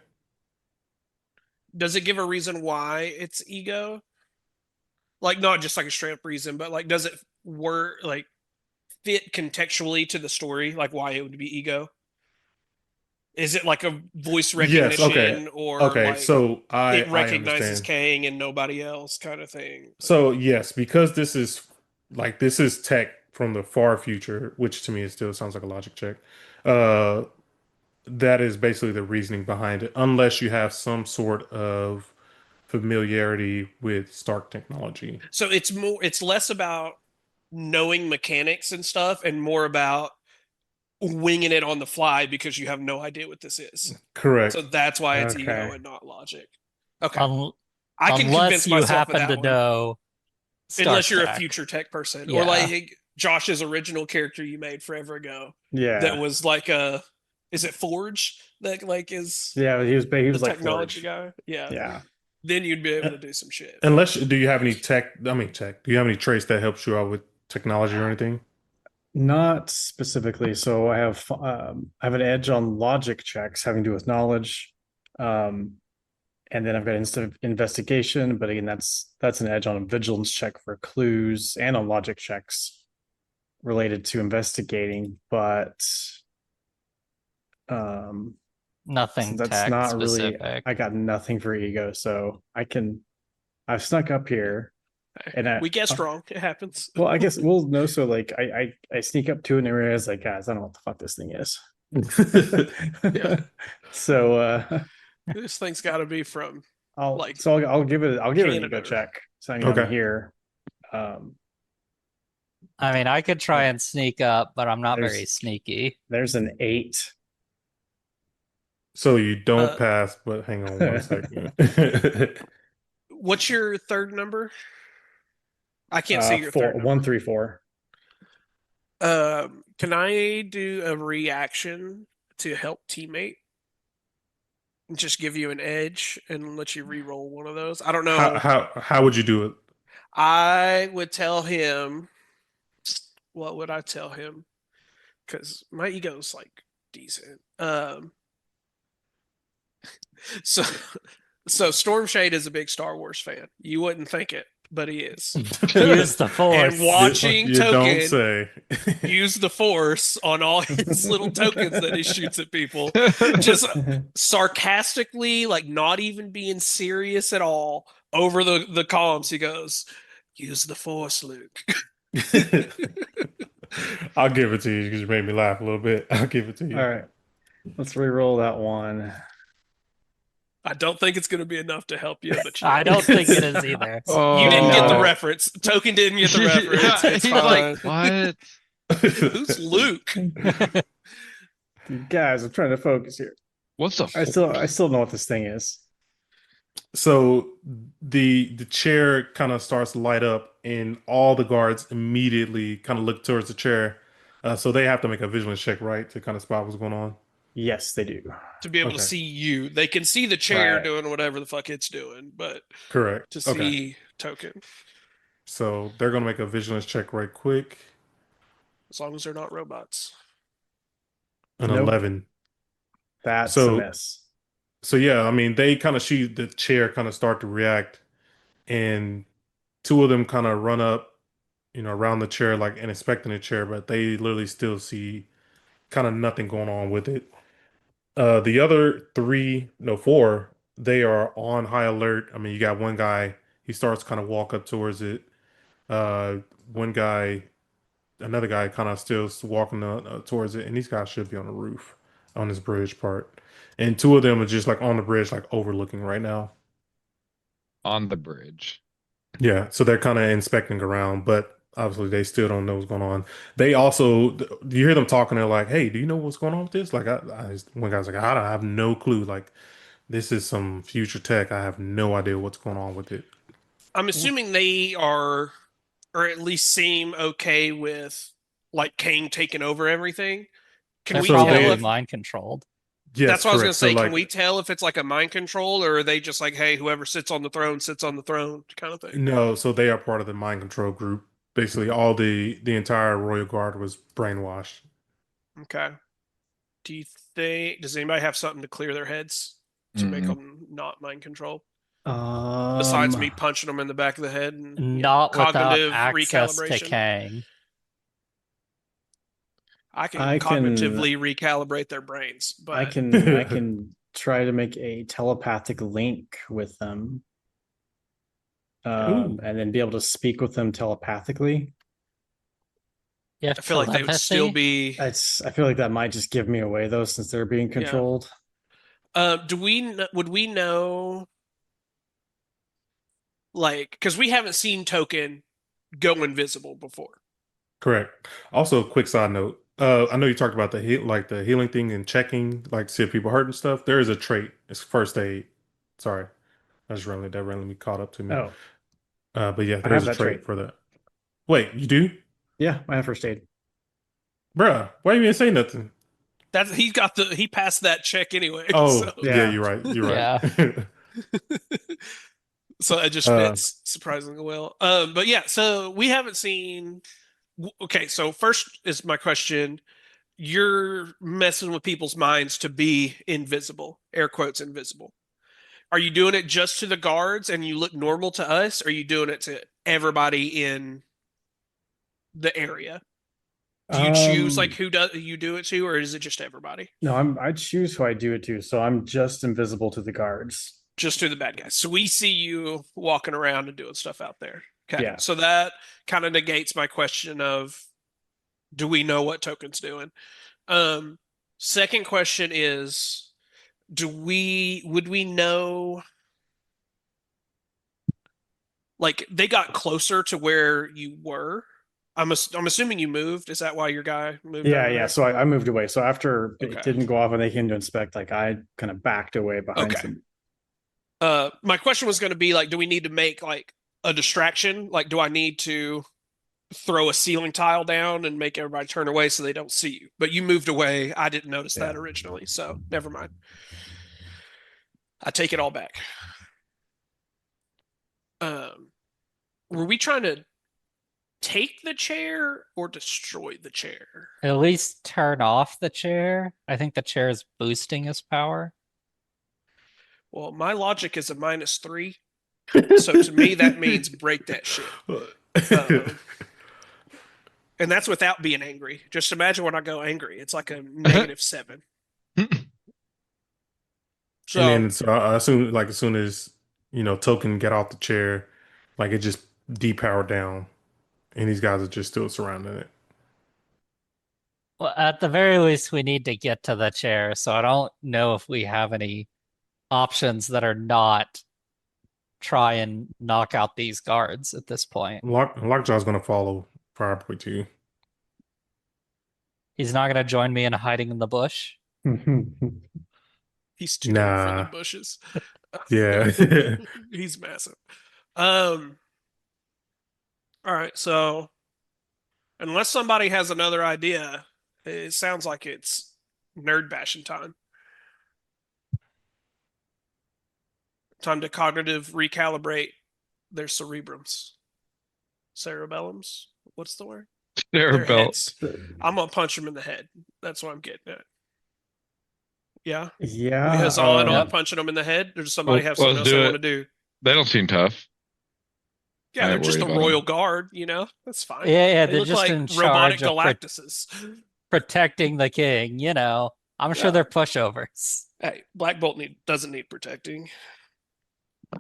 Does it give a reason why it's ego? Like not just like a straight up reason, but like does it work like fit contextually to the story, like why it would be ego? Is it like a voice Yes, okay. recognition or Okay, like so it I recognizes understand. Kang and nobody else kind of thing? So yes, because this is tech from the far future, which to me it still sounds like a logic check. Uh that is basically the reasoning behind it, unless you have some sort of familiarity with Stark technology. So it's less about knowing mechanics and stuff and more about winging it on the fly because you have no idea what this is. Correct. So that's why it's ego Okay. and not logic. Okay. Un- I can unless convince you myself of happen to that one. know Stark Unless you're a tech. future tech person. Yeah. Or like Josh's original character you made forever ago. Yeah. That was like a is it Forge that like is Yeah, he was the like technology Forge. guy? Yeah. Yeah. Then you'd be able to do some shit. Unless do you have any tech? I mean, tech. Do you have any traits that helps you out with technology or anything? Not specifically. So I have an edge on logic checks having to do with knowledge. And then I've got investigation, but again, that's an edge on a vigilance check for clues and on logic checks related to investigating, but Nothing that's tech not specific. really. I got nothing for ego, so I've snuck up here, and we guessed wrong. It happens. Well, I guess we'll know. So like, I sneak up to an area. It's like, guys, I don't know what the fuck this thing is. Yeah. So This thing's got to be from I'll like I'll give it an Canada. ego check. So I'm Okay. here. I mean, I could try and sneak up, but I'm not very There's- sneaky. There's an 8. So you don't pass, but hang on one second. What's your third number? I can't see your third number. 134. Can I do a reaction to help teammate? Just give you an edge and let you re-roll one of those. I don't know. How would you do it? I would tell him. What would I tell him? Because my ego's like decent. So Stormshade is a big Star Wars fan. You wouldn't think it, but he is. Use the force. And watching You don't Token say. use the force on all his little tokens that he shoots at people, just sarcastically, like not even being serious at all. Over the comms, he goes, "Use the force, Luke." I'll give it to you because you made me laugh a little bit. I'll give it to you. All right, let's re-roll that one. I don't think it's going to be enough to help you, but I don't think it is either. you didn't get the no. reference. Token didn't get the reference. It's He's fine. like, what? Who's Luke? Guys, I'm trying to focus here. What's the I still know what this thing is. So the chair kind of starts to light up, and all the guards immediately kind of look towards the chair. So they have to make a vigilance check, right, to kind of spot what's going on. Yes, they do. To be able to Okay. see you. They can see the chair Right. doing whatever the fuck it's doing, but Correct. to see Token, So they're gonna make a vigilance check right quick. as long as they're not robots. An Nope. 11. That's So- a miss. So yeah, I mean they kind of see the chair kind of start to react, and two of them kind of run up, around the chair like and inspecting the chair, but they literally still see kind of nothing going on with it. The other four, they are on high alert. I mean, you got one guy, he starts kind of walk up towards it. One guy, another guy kind of still walking towards it, and these guys should be on the roof on this bridge part. And two of them are just like on the bridge, like overlooking right now. On the bridge. Yeah, so they're kind of inspecting around, but obviously they still don't know what's going on. They also, you hear them talking, they're like, hey, do you know what's going on with this? Like, one guy's like, I have no clue. Like, this is some future tech. I have no idea what's going on with it. I'm assuming they are, or at least seem okay with, like, Kang taking over everything. Can They're we So tell probably they- if mind controlled. Yes, That's what I was gonna correct. So say. Can like, we tell if it's like a mind control, or are they just like, hey, whoever sits on the throne kind of thing? no, so they are part of the mind control group. Basically, all the entire royal guard was brainwashed. Okay. Do you think? Does anybody have something to clear their heads to make Mm-mm. them not mind control? Besides me punching them in the back of the head and Not without cognitive access to recalibration. Kang. I can I can- cognitively recalibrate their brains, but I can try to make a telepathic link with them. Ooh. And then be able to speak with them telepathically. You have I feel like they would still telepathy? be. I feel like that might just give me away though, since they're being controlled. Would we know? Like, because we haven't seen Token go invisible before. Correct. Also, quick side note. I know you talked about the the healing thing and checking, like to see if people hurt and stuff. There is a trait. It's first aid. Sorry, that randomly caught up to me. Oh, But yeah, I there is have a that trait trait. for that. Wait, you do, yeah, I have first aid. bruh? Why you didn't say nothing? He passed that check anyway. Oh, So, yeah, Yeah. you're right. You're Yeah. right. so it just fits surprisingly well. But yeah, so we haven't seen. Okay, so first is my question. You're messing with people's minds to be invisible, air quotes invisible. Are you doing it just to the guards and you look normal to us? Or are you doing it to everybody in the area? Do you choose like who you do it to, or is it just everybody? No, I choose who I do it to, so I'm just invisible to the guards. Just to the bad guys. So we see you walking around and doing stuff out there. Okay. Yeah. So that kind of negates my question of, do we know what Token's doing? Second question is, would we know, like they got closer to where you were? I'm assuming you moved. Is that why your guy moved Yeah, over yeah. there? So I moved away. So after Okay. it didn't go off and they came to inspect, like I kind of backed away behind Okay. some. My question was going to be like, do we need to make like a distraction? Like, do I need to throw a ceiling tile down and make everybody turn away so they don't see you? But you moved away. I didn't notice that originally, so never mind. I take it all back. Were we trying to take the chair or destroy the chair? At least turn off the chair. I think the chair is boosting his power. Well, my logic is a -3. So to me, that means break that shit. And that's without being angry. Just imagine when I go angry. It's like a -7. So, And then, so I assume, like, as soon as Token get off the chair, like it just depowered down, and these guys are just still surrounding it. Well, at the very least, we need to get to the chair, so I don't know if we have any options that are not try and knock out these guards at this point. Lockjaw's gonna follow Fireboy too. He's not going to join me in hiding in the bush. he's too big for the Nah. bushes. Yeah. He's massive. All right, so unless somebody has another idea, it sounds like it's nerd bashing time. Time to cognitive recalibrate their cerebrums. Cerebellums? What's the word? Their heads. I'm gonna punch them in the head. That's what I'm getting at. Yeah. Yeah. Is all in on punching them in the head, or does somebody have something else they want to do? They don't seem tough. Yeah, they're just a royal guard, That's fine. Yeah, they they're look just like in robotic charge of Galactuses. protecting the king, I'm sure they're pushovers. Hey, Black Bolt doesn't need protecting.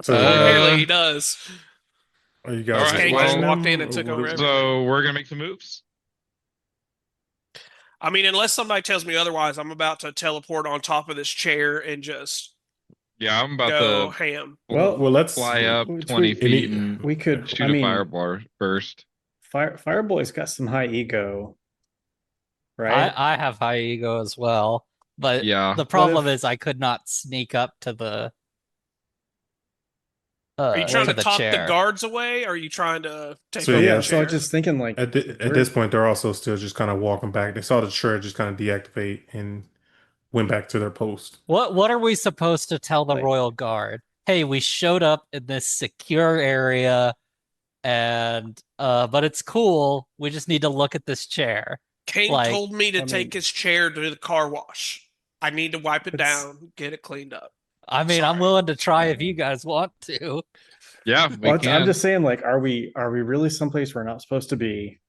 So Apparently he does. Are you guys Kang just walked in and took over everything. So we're gonna make some moves. I mean, unless somebody tells me otherwise, I'm about to teleport on top of this chair and just I'm about go to ham. Well, let's fly up we- 20 we- feet and we could. shoot I a mean, fireball burst. Fireboy's got some high ego, right? I have high ego as well, but Yeah. the problem is I could not sneak up to the Are you trying to the talk chair. the guards away? Or are you trying to take So, over yeah, the So chair? I was just thinking, like, at this point, they're also still just kind of walking back. They saw the chair just kind of deactivate, and went back to their post. What are we supposed to tell the Like- Royal Guard? Hey, we showed up in this secure area and but it's cool. We just need to look at this chair. Kang Like, told me to I take mean- his chair to the car wash. I need to wipe it It's- down, get it cleaned up. I mean, I'm Sorry. willing to try if you guys want to. Yeah, we Well, I'm can. just saying, like, are we really someplace we're not supposed to be?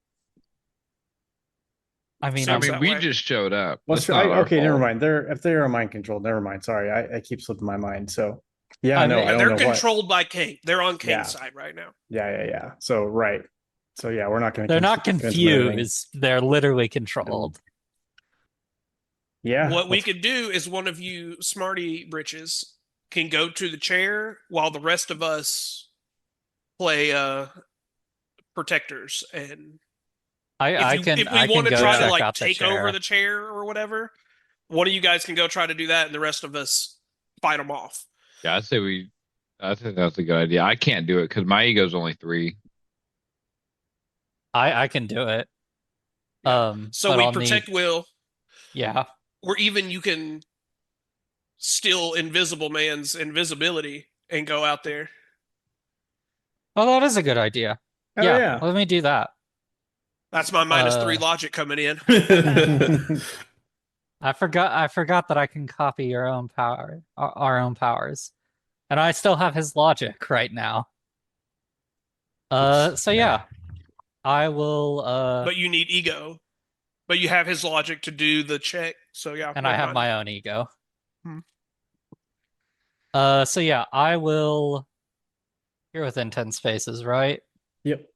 I mean, So- I I'm, Sounds mean, that we way. just showed up. Well, That's not our okay, never fault. mind. If they are mind controlled, never mind. Sorry, I keep slipping my mind. So yeah, I no, mean- I don't They're know what. controlled by Kang. They're on Kang's Yeah. side right now. Yeah. So right. So yeah, we're not going to. they're not confused. They're literally controlled. Yeah. What we let's- could do is one of you smarty britches can go to the chair while the rest of us play protectors. And I if can we I can want to go try check to like out the take chair. over the chair or whatever, one of you guys can go try to do that, and the rest of us fight them off. Yeah, I think that's a good idea. I can't do it because my ego's only 3. I can do it. So but we I'll protect need, Will, yeah. or even you can steal Invisible Man's invisibility and go out there. Oh, that is a good idea. Oh, yeah, yeah. let me do that. That's my -3 logic coming in. I forgot that I can copy your own power, our own powers. And I still have his logic right now. So yeah. I will But you need ego. But you have his logic to do the check. So yeah. and I never have mind. my own ego. Hmm. So yeah, I will. You're within 10 spaces, right? Yep.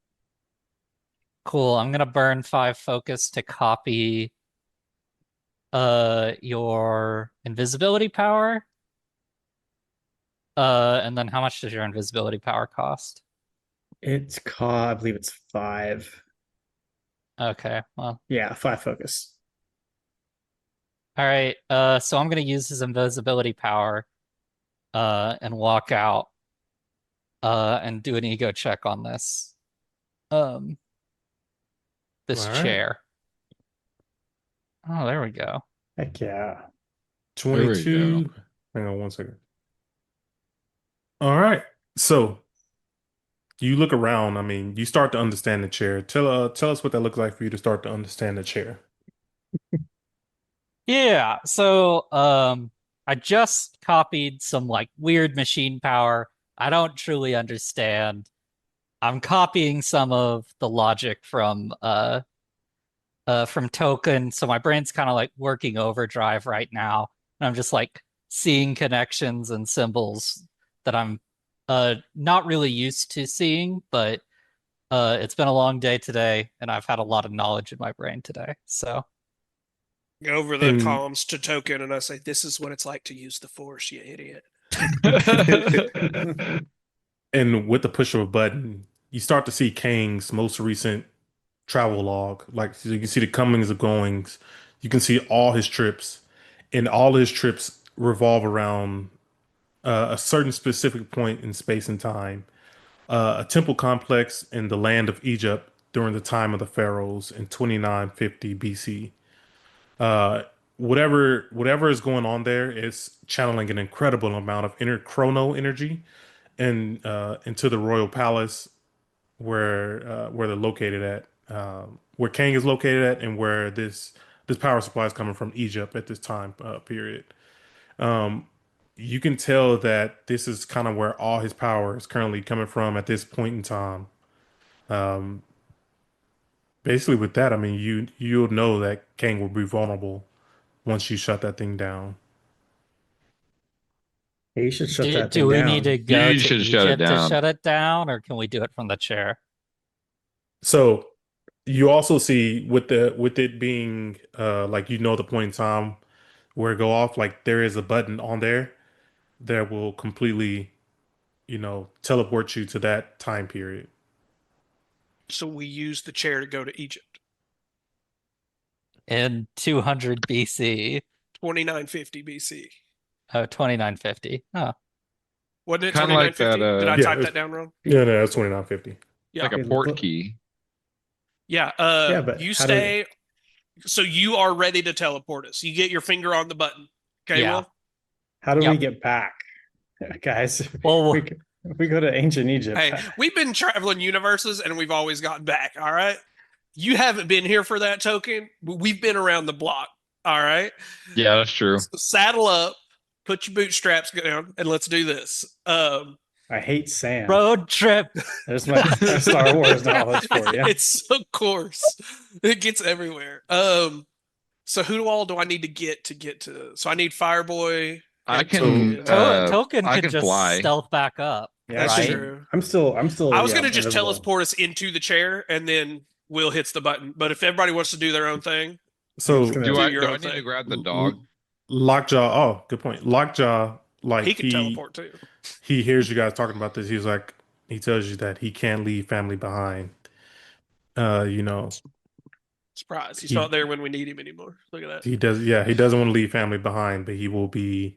Cool. I'm gonna burn 5 focus to copy your invisibility power. And then how much does your invisibility power cost? I believe it's 5. Okay, well, Yeah, 5 focus. all right. So I'm gonna use his invisibility power, and walk out, and do an ego check on this, this All right. chair. Oh, there we go. Heck yeah. 22. Hang on one second. All right. So you look around. I mean, you start to understand the chair. Tell us what that looks like for you to start to understand the chair. Yeah, so I just copied some like weird machine power I don't truly understand. I'm copying some of the logic from Token, so my brain's kind of like working overdrive right now. And I'm just like seeing connections and symbols that I'm not really used to seeing, but it's been a long day today and I've had a lot of knowledge in my brain today. So Go over the And- comms to Token, and I say, "This is what it's like to use the Force, you idiot." And with the push of a button, you start to see Kang's most recent travel log. Like, so you can see the comings and goings. You can see all his trips, and all his trips revolve around a certain specific point in space and time. A temple complex in the land of Egypt during the time of the pharaohs in 2950 BC. Whatever is going on there is channeling an incredible amount of inner chrono energy and into the royal palace where they're located at, where Kang is located at, and where this power supply is coming from Egypt at this time period. You can tell that this is kind of where all his power is currently coming from at this point in time. Basically, with that, I mean, you'll know that Kang will be vulnerable once you shut that thing down. Hey, you should shut that do thing we down. need to go You to should shut it Egypt to down. shut it down, or can we do it from the chair? So you also see with it being like, you know, the point in time where it go off, like there is a button on there that will completely, you know, teleport you to that time period. So we use the chair to go to Egypt. In 200 BC, 2950 BC. 2950. Oh, Wasn't it Kinda like 2950? that, Did I yeah, type it's- that down wrong? No, that's 2950. Yeah. Like a Okay, port look- key. Yeah. Yeah, but You how do we- stay. So you are ready to teleport us. You get your finger on the button. Okay, Yeah. well, How do we Yep. get back, guys? Well, we go to ancient Egypt. hey, we've been traveling universes and we've always gotten back. All right, you haven't been here for that token. But we've been around the block. All right, Yeah, that's true. so saddle up, put your bootstraps down, and let's do this. I hate sand. road trip. There's my Star Wars knowledge for you. It's so coarse. It gets everywhere. So who all do I need to get to? So I need Fireboy. I and can, Token. Token I could can just fly. stealth back up. Yeah, That's right? true. I'm still. I was yeah, gonna just invisible. teleport us into the chair, and then Will hits the button. But if everybody wants to do their own thing, So just gonna- Do Do I, your do own I need to thing. grab the dog? Lockjaw. Oh, good point. Lockjaw, like he can teleport too. he hears you guys talking about this. He's like, he tells you that he can't leave family behind. You know, Surprise! He's He- not there when we need him anymore. Look at that. he does. Yeah, he doesn't want to leave family behind, but he will be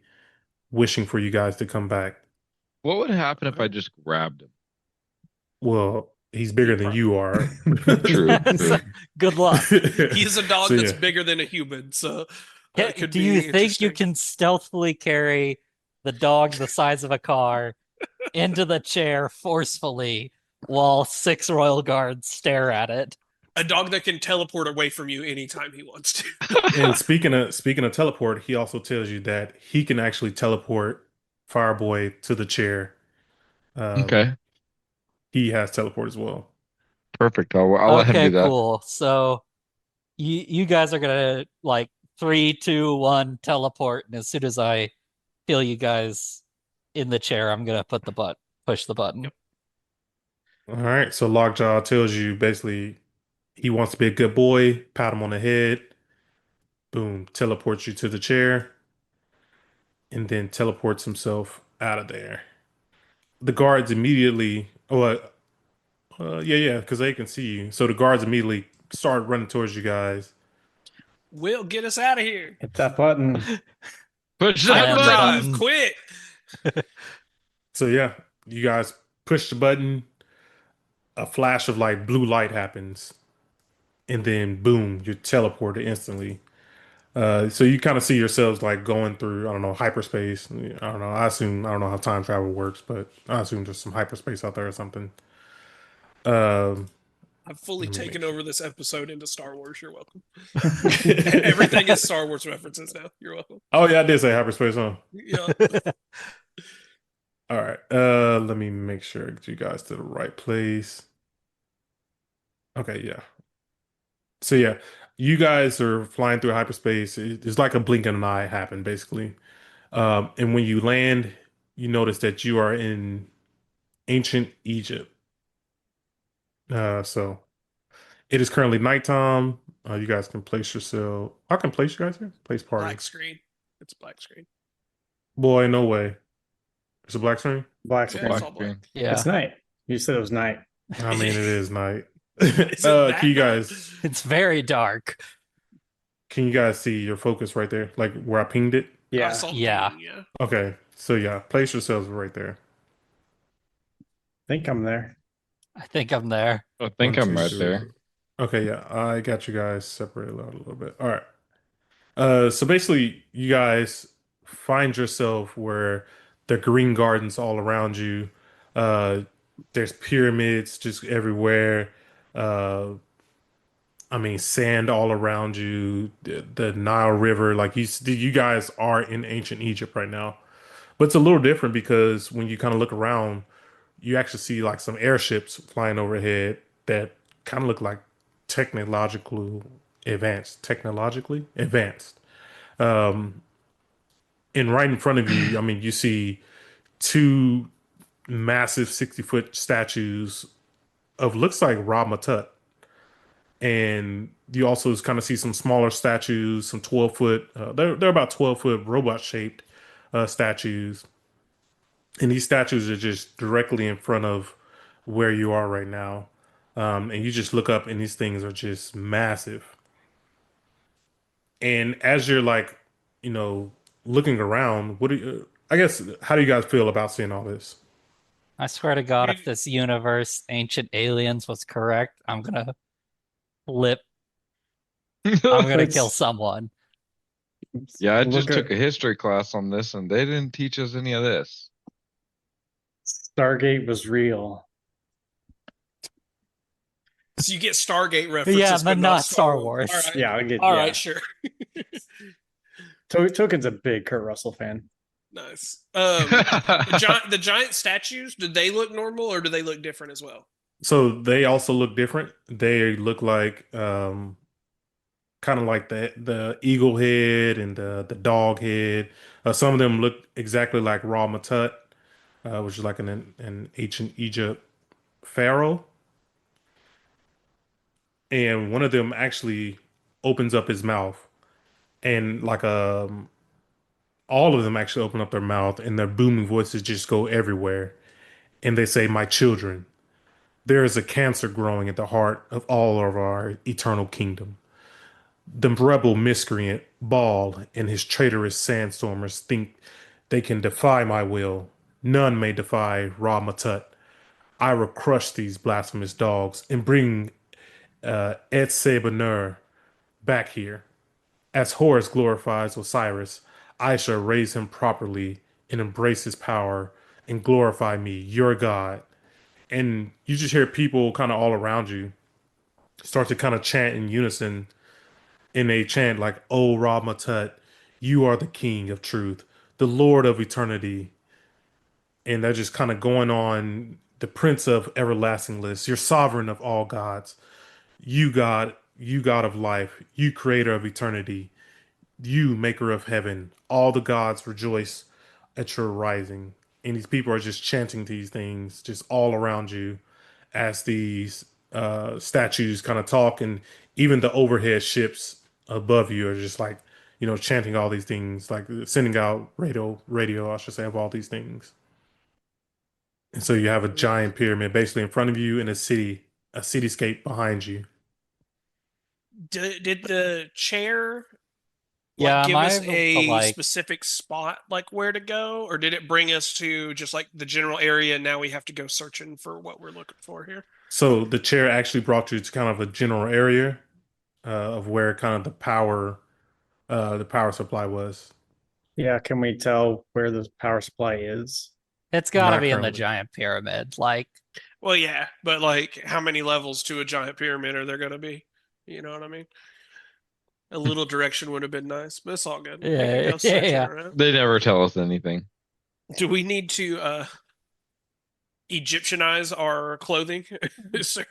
wishing for you guys to come back. What would happen if I just grabbed him? Well, he's bigger than you are. True. Good luck. He's a dog So, that's yeah. bigger than a human. So Ca- could Do be you think you interesting. can stealthily carry the dog the size of a car into the chair forcefully while 6 royal guards stare at it? A dog that can teleport away from you anytime he wants to. And speaking of teleport, he also tells you that he can actually teleport Fireboy to the chair. Okay, He has teleport as well. perfect. I'll let him Okay, do that. cool. So you guys are gonna like 3, 2, 1 teleport, and as soon as I feel you guys in the chair, I'm gonna push the button. Yep. All right. So Lockjaw tells you basically he wants to be a good boy, pat him on the head, boom, teleports you to the chair, and then teleports himself out of there. The guards immediately, yeah, because they can see you. So the guards immediately start running towards you guys. Will, get us out of here. Hit that button. Push Slam that the button. button. Quick. So yeah, you guys push the button. A flash of like blue light happens, and then boom, you're teleported instantly. So you kind of see yourselves like going through, I don't know, hyperspace. I don't know. I don't know how time travel works, but I assume there's some hyperspace out there or something. I've fully Let me taken make over this episode into Star Wars. You're welcome. Everything is Star Wars references now. You're welcome. Oh yeah, I did say hyperspace, huh? Yeah. All right. Let me make sure I get you guys to the right place. Okay, yeah. So yeah, you guys are flying through hyperspace. It's like a blink of an eye happened, basically. And when you land, you notice that you are in ancient Egypt. So it is currently nighttime. You guys can place yourself. I can place you guys here. Place party. Black screen. It's black screen. Boy, no way. It's a black screen. Black Yeah, screen. it's all black. Yeah, It's night. You said it was night. I mean, it is night. Is it that Can you dark? guys? it's very dark. Can you guys see your focus right there, like where I pinged it? I Yeah. saw the Yeah. thing, yeah. Okay, so yeah, place yourselves right there. I think I'm there. I think I'm there. I think One, I'm two, right three. there. Okay, yeah, I got you guys separated out a little bit. All right. So basically, you guys find yourself where the green gardens all around you. There's pyramids just everywhere. I mean, sand all around you. The Nile River, like you guys are in ancient Egypt right now. But it's a little different because when you kind of look around, you actually see like some airships flying overhead that kind of look like technologically advanced. And right in front of you, I mean, you see two massive 60-foot statues of looks like Ra Ma Tut. And you also kind of see some smaller statues, some 12-foot, they're about 12-foot robot shaped statues. And these statues are just directly in front of where you are right now. And you just look up and these things are just massive. And as you're like, looking around, how do you guys feel about seeing all this? I swear to God, if You- this universe, Ancient Aliens, was correct, I'm gonna flip. I'm gonna It's- kill someone. Yeah, I Look just took at a history class on this, and they didn't teach us any of this. Stargate was real. So you get Stargate references, Yeah, but not Star Star Wars. Wars. All right. Yeah, I get. All yeah. right, sure. Token's a big Kurt Russell fan. Nice. The giant statues, did they look normal or do they look different as well? So they also look different. They look like kind of like the eagle head and the dog head. Some of them look exactly like Ra Ma Tut, which is like an ancient Egypt pharaoh. And one of them actually opens up his mouth, and like all of them actually open up their mouth, and their booming voices just go everywhere. And they say, "My children, there is a cancer growing at the heart of all of our eternal kingdom. The rebel miscreant Baal and his traitorous sandstormers think they can defy my will. None may defy Ra Ma Tut. I will crush these blasphemous dogs and bring Sabah Nur back here. As Horus glorifies Osiris, I shall raise him properly and embrace his power and glorify me, your God." And you just hear people kind of all around you start to kind of chant in unison, and they chant like, "O Ra Ma Tut, you are the King of truth, the Lord of eternity." And they're just kind of going on, the Prince of everlastingness, you're sovereign of all gods. You God of life, you creator of eternity, you maker of heaven. All the gods rejoice at your rising. And these people are just chanting these things just all around you as these statues kind of talk, and even the overhead ships above you are just like, chanting all these things, like sending out radio, I should say, of all these things. And so you have a giant pyramid basically in front of you and a cityscape behind you. Did the chair Yeah, give am I us able to a like specific spot like where to go, or did it bring us to just like the general area and now we have to go searching for what we're looking for here? So the chair actually brought you to kind of a general area of where kind of the power supply was. Yeah, can we tell where the power supply is? it's gotta Not be in the currently. giant pyramid. Like, Well, yeah, but like how many levels to a giant pyramid are there going to be? You know what I mean? A little direction would have been nice, but it's all good. We can yeah, go yeah, searching yeah. around. They never tell us anything. Do we need to Egyptianize our clothing? Sir?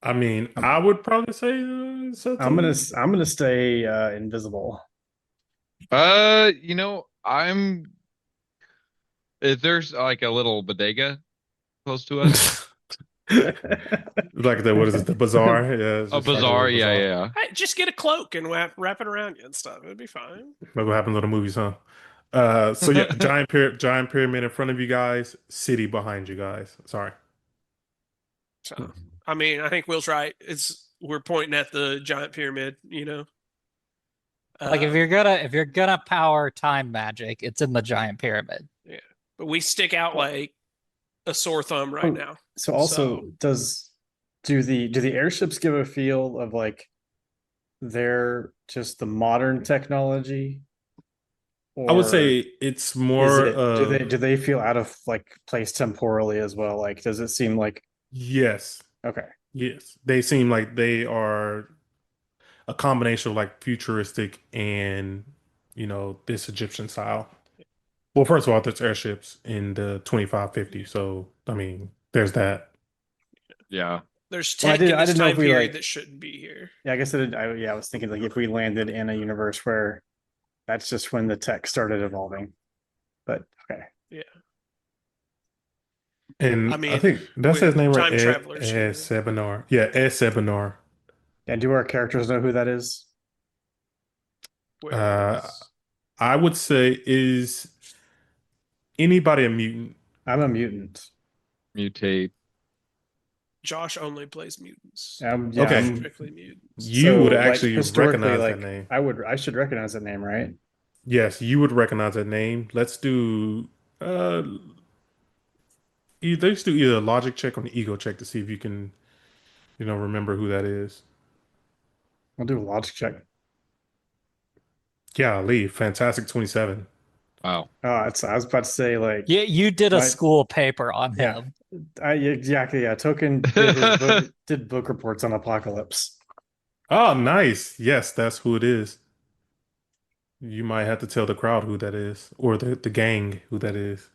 I mean, Um, I would probably say I'm gonna stay invisible. I'm if there's like a little bodega close to us, like what is it, the bazaar? Yeah, it's a just like a little bazaar, yeah, bazaar. yeah. Hey, just get a cloak and wrap it around you and stuff. It'd be fine. Like what happens in the movies, huh? So yeah, giant pyramid in front of you guys, city behind you guys. Sorry. So, I mean, I think Will's right. We're pointing at the giant pyramid, you know. Like if you're gonna power time magic, it's in the giant pyramid. Yeah, but we stick out like a sore thumb right now. So also, So- do the airships give a feel of like they're just the modern technology? I would Or say it's is more it of do they feel out of like place temporally as well? Like, does it seem like yes, okay? yes. They seem like they are a combination of like futuristic and this Egyptian style. Well, first of all, there's airships in the 2550, so I mean, there's that. Yeah. There's Well, tech in I this didn't know time if we period like. that shouldn't be here. Yeah, I guess I was thinking like if we landed in a universe where that's just when the tech started evolving. But okay. Yeah. And I I mean, think that's with his name, right? time travelers here. Sebanor. Yeah, Ed Sebanor. And do our characters know who that is? Uh, Whereas I would say is anybody a mutant? I'm a mutant. Mutate. Josh only plays mutants. Yeah, Okay. Strictly mutants. You would so, like, actually historically, recognize that like name. I should recognize that name, right? Yes, you would recognize that name. Let's do let's do either a logic check or an ego check to see if you can, remember who that is. I'll do a logic check. Golly, fantastic 27. Wow. I was about to say like You did a my school paper on yeah, him. exactly, yeah. Token did his book reports on Apocalypse. Oh, nice. Yes, that's who it is. You might have to tell the crowd who that is, or the gang who that is.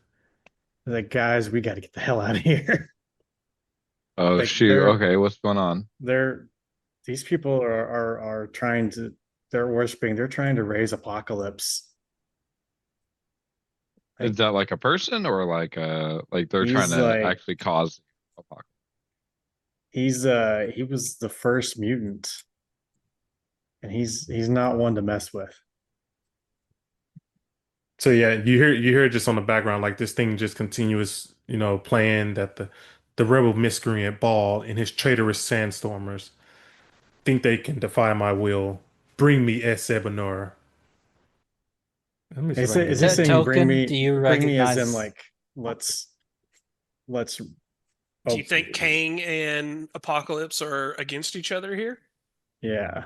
Like, guys, we got to get the hell out of here. Oh Like shoot. Okay, what's going on? they're these people are trying to they're worshiping, they're trying to raise Apocalypse. Is Like that like a person or like they're trying he's to like actually cause apocalypse? he was the first mutant, and he's not one to mess with. So yeah, you hear it just on the background, like this thing just continuous, playing that the rebel miscreant Ball and his traitorous sandstormers think they can defy my will. Bring me Sabah Nur. Let me see if I can get Is he his name. saying Token, do you bring me as in recognize? like let's Do oh you think Kang and Apocalypse are against each other here? yeah.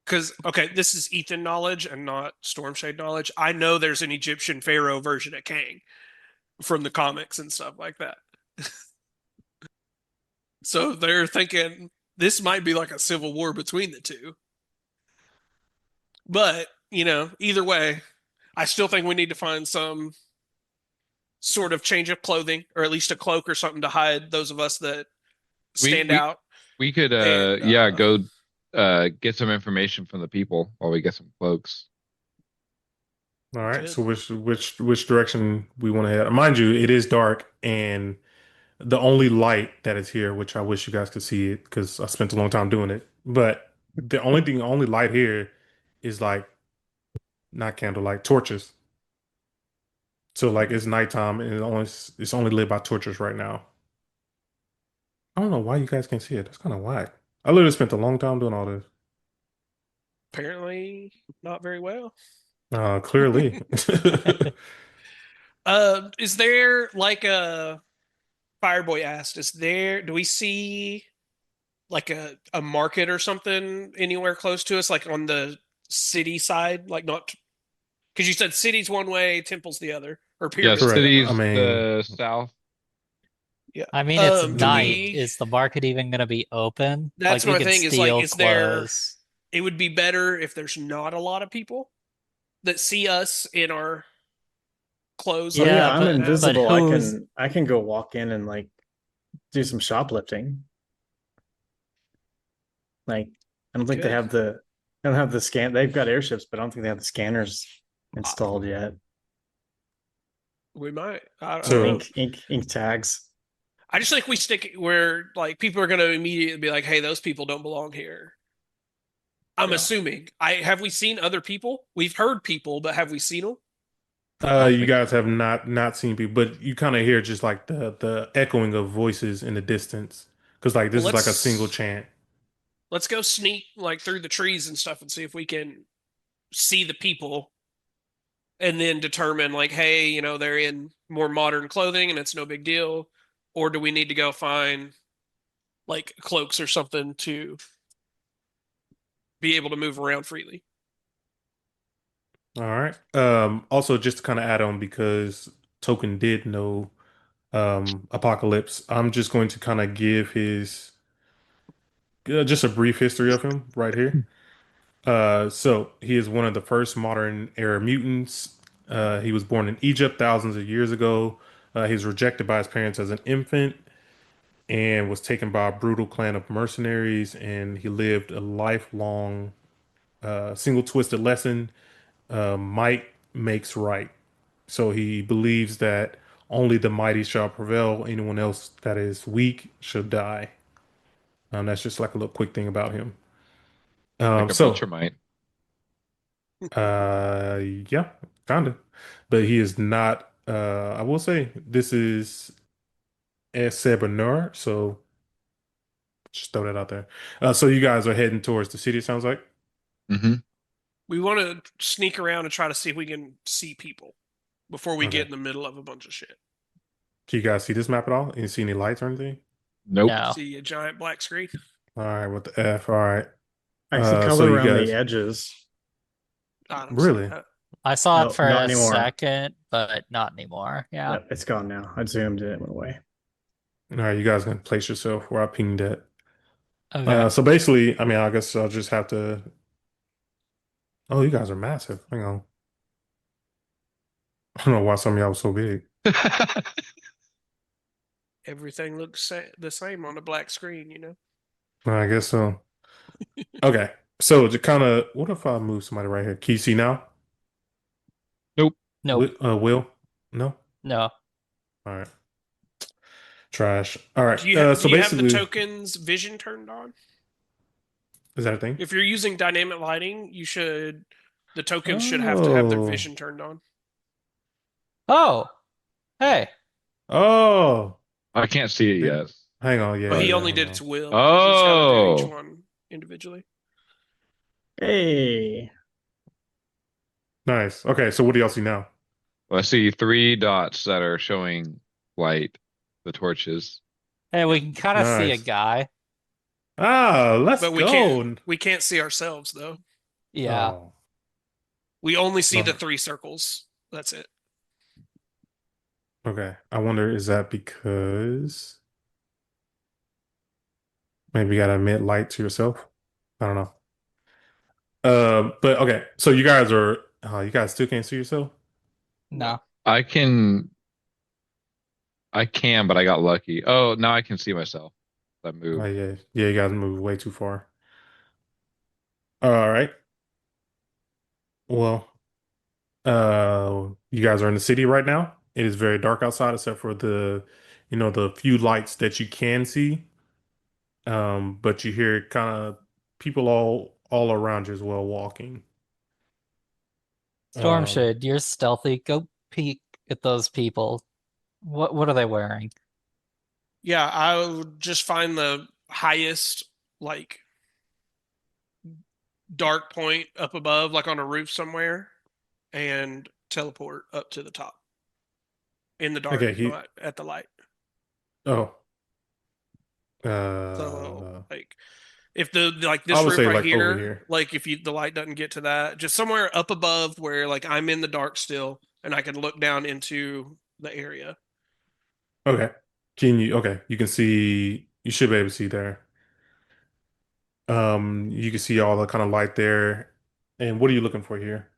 Because, okay, this is Ethan knowledge and not Stormshade knowledge. I know there's an Egyptian pharaoh version of Kang from the comics and stuff like that. So they're thinking this might be like a civil war between the two. But, either way, I still think we need to find some sort of change of clothing, or at least a cloak or something to hide those of us that We stand we out. we could And yeah, go get some information from the people while we get some cloaks. All right. Good. So which direction we want to head? Mind you, it is dark, and the only light that is here, which I wish you guys could see it because I spent a long time doing it. But only light here is like not candlelight, torches. So like it's nighttime and it's only lit by torches right now. I don't know why you guys can't see it. That's kind of whack. I literally spent a long time doing all this. apparently not very well. Clearly. Is there like a Fireboy asked, do we see like a market or something anywhere close to us, like on the city side? Like not because you said city's one way, temple's the other, or Yeah, pyramid's the Correct. other. I cities mean, the south. Yeah. I mean, it's Do night. we Is the market even going to be open? Like, that's we my could thing is like, steal is there clothes. it would be better if there's not a lot of people that see us in our clothes. Oh Like we yeah, Yeah, have I'm right now. but invisible. who's I can go walk in and like do some shoplifting. Like I don't think Good. they don't have the scan. They've got airships, but I don't think they have the scanners installed yet. We might. I don't so know. Ink tags. I just think we stick where like people are going to immediately be like, "Hey, those people don't belong here." I'm Yeah. assuming. Have we seen other people? We've heard people, but have we seen them? I don't you think guys have not seen people, but you kind of hear just like the echoing of voices in the distance because like Well, this is like a single chant. let's go sneak like through the trees and stuff and see if we can see the people, and then determine like, hey, they're in more modern clothing and it's no big deal, or do we need to go find like cloaks or something to be able to move around freely? All right. Also, just to kind of add on because Token did know Apocalypse, I'm just going to kind of give his just a brief history of him right here. So he is one of the first modern era mutants. He was born in Egypt thousands of years ago. He was rejected by his parents as an infant and was taken by a brutal clan of mercenaries. And he lived a lifelong, single twisted lesson: might makes right. So he believes that only the mighty shall prevail. Anyone else that is weak should die. That's just like a little quick thing about him. like a So preacher might. yeah, kind of. But he is not I will say this is Sabah Nur, so just throw that out there. So you guys are heading towards the city, it sounds like. Hmm. We want to sneak around and try to see if we can see people before we Okay. get in the middle of a bunch of shit. Can you guys see this map at all? You see any lights or anything? Nope. no? See a giant black screen. All right, what the F? All right. I see So color you around the guys edges. I don't see Really? that. I saw No, it for not a anymore. second, but not anymore. Yeah. Yep, it's gone now. I zoomed and it went away. All right, you guys can place yourself where I pinged it. Okay. So basically, I mean, I guess I'll just have to. Oh, you guys are massive. Hang on. I don't know why some of y'all are so big. Everything looks the same on the black screen, you know. I guess so. Okay, so to kind of, what if I move somebody right here? Can you see now? Nope. Nope. Will? No. No. All right. Trash. All right. Do you So do you have the basically, token's vision turned on? is that a thing? If you're using dynamic lighting, the tokens should have to have their Oh. vision turned on. Oh. Hey. Oh. I can't see it yet. Hang on. Yeah. But he yeah, only hang did on. it to Will. He's got to do each Oh. one individually. Hey. Nice. Okay. So what do y'all see now? Well, I see 3 dots that are showing light, the torches. Hey, we can kind of see a Nice. guy. Ah, let's But go. we can't see ourselves though. Yeah. Oh. We only see the No. 3 circles. That's it. Okay. I wonder, is that because maybe you gotta emit light to yourself? I don't know. But okay. So you guys still can't see yourself? No. I can, but I got lucky. Oh, now I can see myself. I Oh, moved. yeah. Yeah, you guys moved way too far. All right. Well, you guys are in the city right now. It is very dark outside except for the few lights that you can see. But you hear kind of people all around you as well walking. Stormshade, you're stealthy. Go peek at those people. What are they wearing? Yeah, I would just find the highest like dark point up above, like on a roof somewhere, and teleport up to the top in the dark, Okay, not at the light. oh, So like if this I would roof say right like over here, here. like if the light doesn't get to that, just somewhere up above where like I'm in the dark still and I can look down into the area. Okay. Okay, you can see, you should be able to see there. You can see all the kind of light there. And what are you looking for here?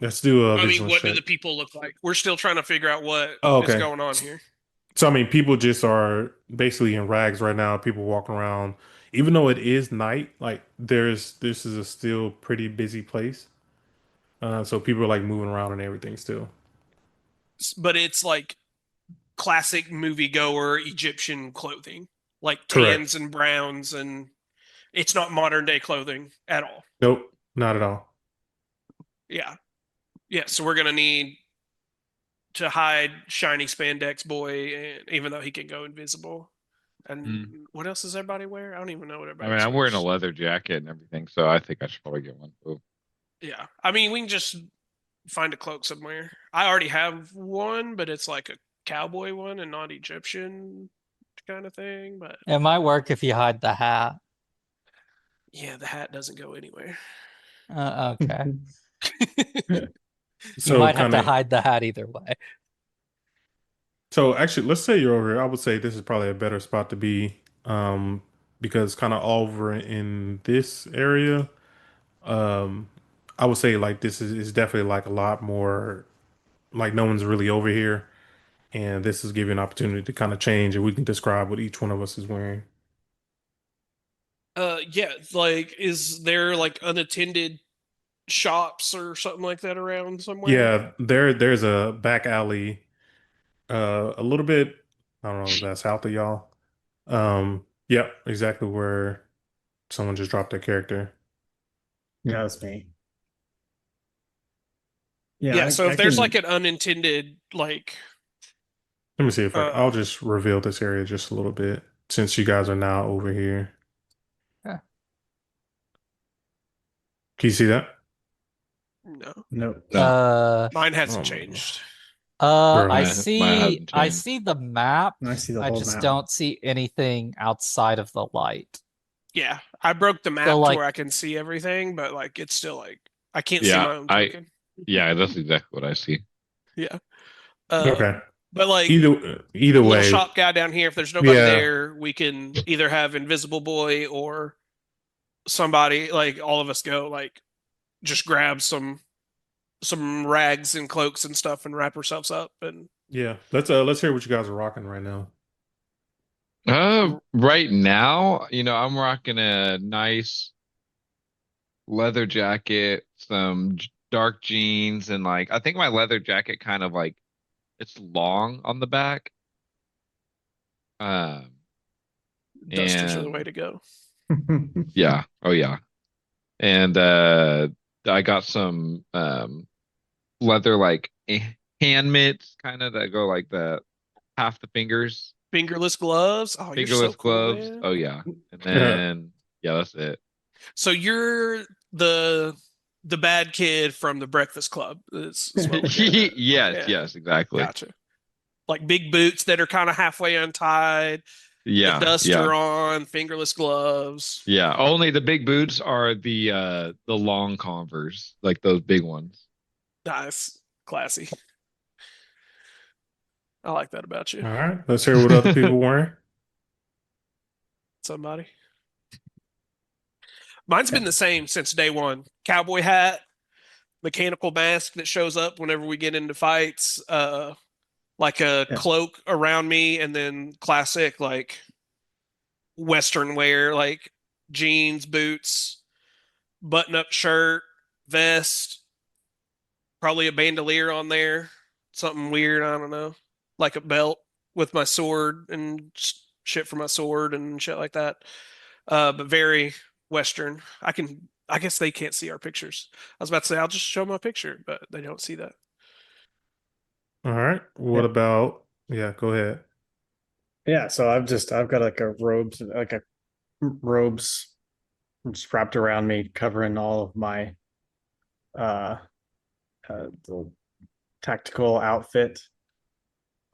Let's do a I mean, vigilance what do check. the people look like? We're still trying to figure out what Oh, is okay. going on here. So I mean, people just are basically in rags right now. People walking around, even though it is night. Like this is a still pretty busy place. So people are like moving around and everything still. But it's like classic moviegoer Egyptian clothing, like Correct. tans and browns, and it's not modern day clothing at all. Nope, not at all. Yeah. Yeah, so we're going to need to hide shiny spandex boy, and even though he can go invisible. And what else does everybody wear? I don't even know what I everybody mean, I'm wearing a wears. leather jacket and everything, so I think I should probably get one. Oh. Yeah. I mean, we can just find a cloak somewhere. I already have one, but it's like a cowboy one and not Egyptian kind of thing. But It might work if you hide the hat. yeah, the hat doesn't go anywhere. Okay. You So might have kind to of. hide the hat either way. So actually, let's say you're over here. I would say this is probably a better spot to be, because kind of over in this area, um, I would say like this is definitely like a lot more, like no one's really over here, and this is giving an opportunity to kind of change, and we can describe what each one of us is wearing. Yeah, like is there like unattended shops or something like that around somewhere? Yeah, there's a back alley, a little bit. I don't know if that's south of y'all. Yep, exactly where someone just dropped their character. Yeah, that's me. Yeah, Yeah, so I if there's can. like an unintended like Let me see if I'll uh just reveal this area just a little bit since you guys are now over here. Yeah. Can you see that? no. Nope. No. Mine Oh hasn't my changed. Bro. I Mine see hasn't I changed. see the map. I see the I whole just map. don't see anything outside of the light. Yeah, I broke the map So to like where I can see everything, but like it's still like I can't see my own token. Yeah, that's exactly what I see. Yeah. Okay. But like Either little way, shop guy down here, if there's nobody yeah. there, we can either have Invisible Boy or somebody, like all of us go, like just grab some rags and cloaks and stuff and wrap ourselves up and Yeah. Let's hear what you guys are rocking right now. Right now, I'm rocking a nice leather jacket, some dark jeans, and like I think my leather jacket kind of like it's long on the back. Um, dusters are the way and to go. yeah, oh yeah, and I got some leather like hand mitts, kind of that go like the half the fingers, Fingerless gloves. Oh, you're so fingerless cool, gloves. man. Oh yeah, and then yeah, that's it. So you're the bad kid from the Breakfast Club. Is what we're getting at. Yes, Yeah, yes, exactly. gotcha. Like big boots that are kind of halfway untied, the Yeah, duster yeah, on, fingerless gloves. yeah. Only the big boots are the long Converse, like those big ones. Nice, classy. I like that about you. All right. Let's hear what other people wearing. Somebody. Mine's been the same since day one. Cowboy hat, mechanical mask that shows up whenever we get into fights, like a Yeah. cloak around me, and then classic like Western wear, like jeans, boots, button-up shirt, vest, probably a bandolier on there, something weird, I don't know, like a belt with my sword and shit for my sword and shit like that. But very Western. I guess they can't see our pictures. I was about to say I'll just show my picture, but they don't see that. All right. What Yeah. about? Yeah, go ahead. Yeah, so I've got like a robes just wrapped around me, covering all of my uh, the tactical outfit.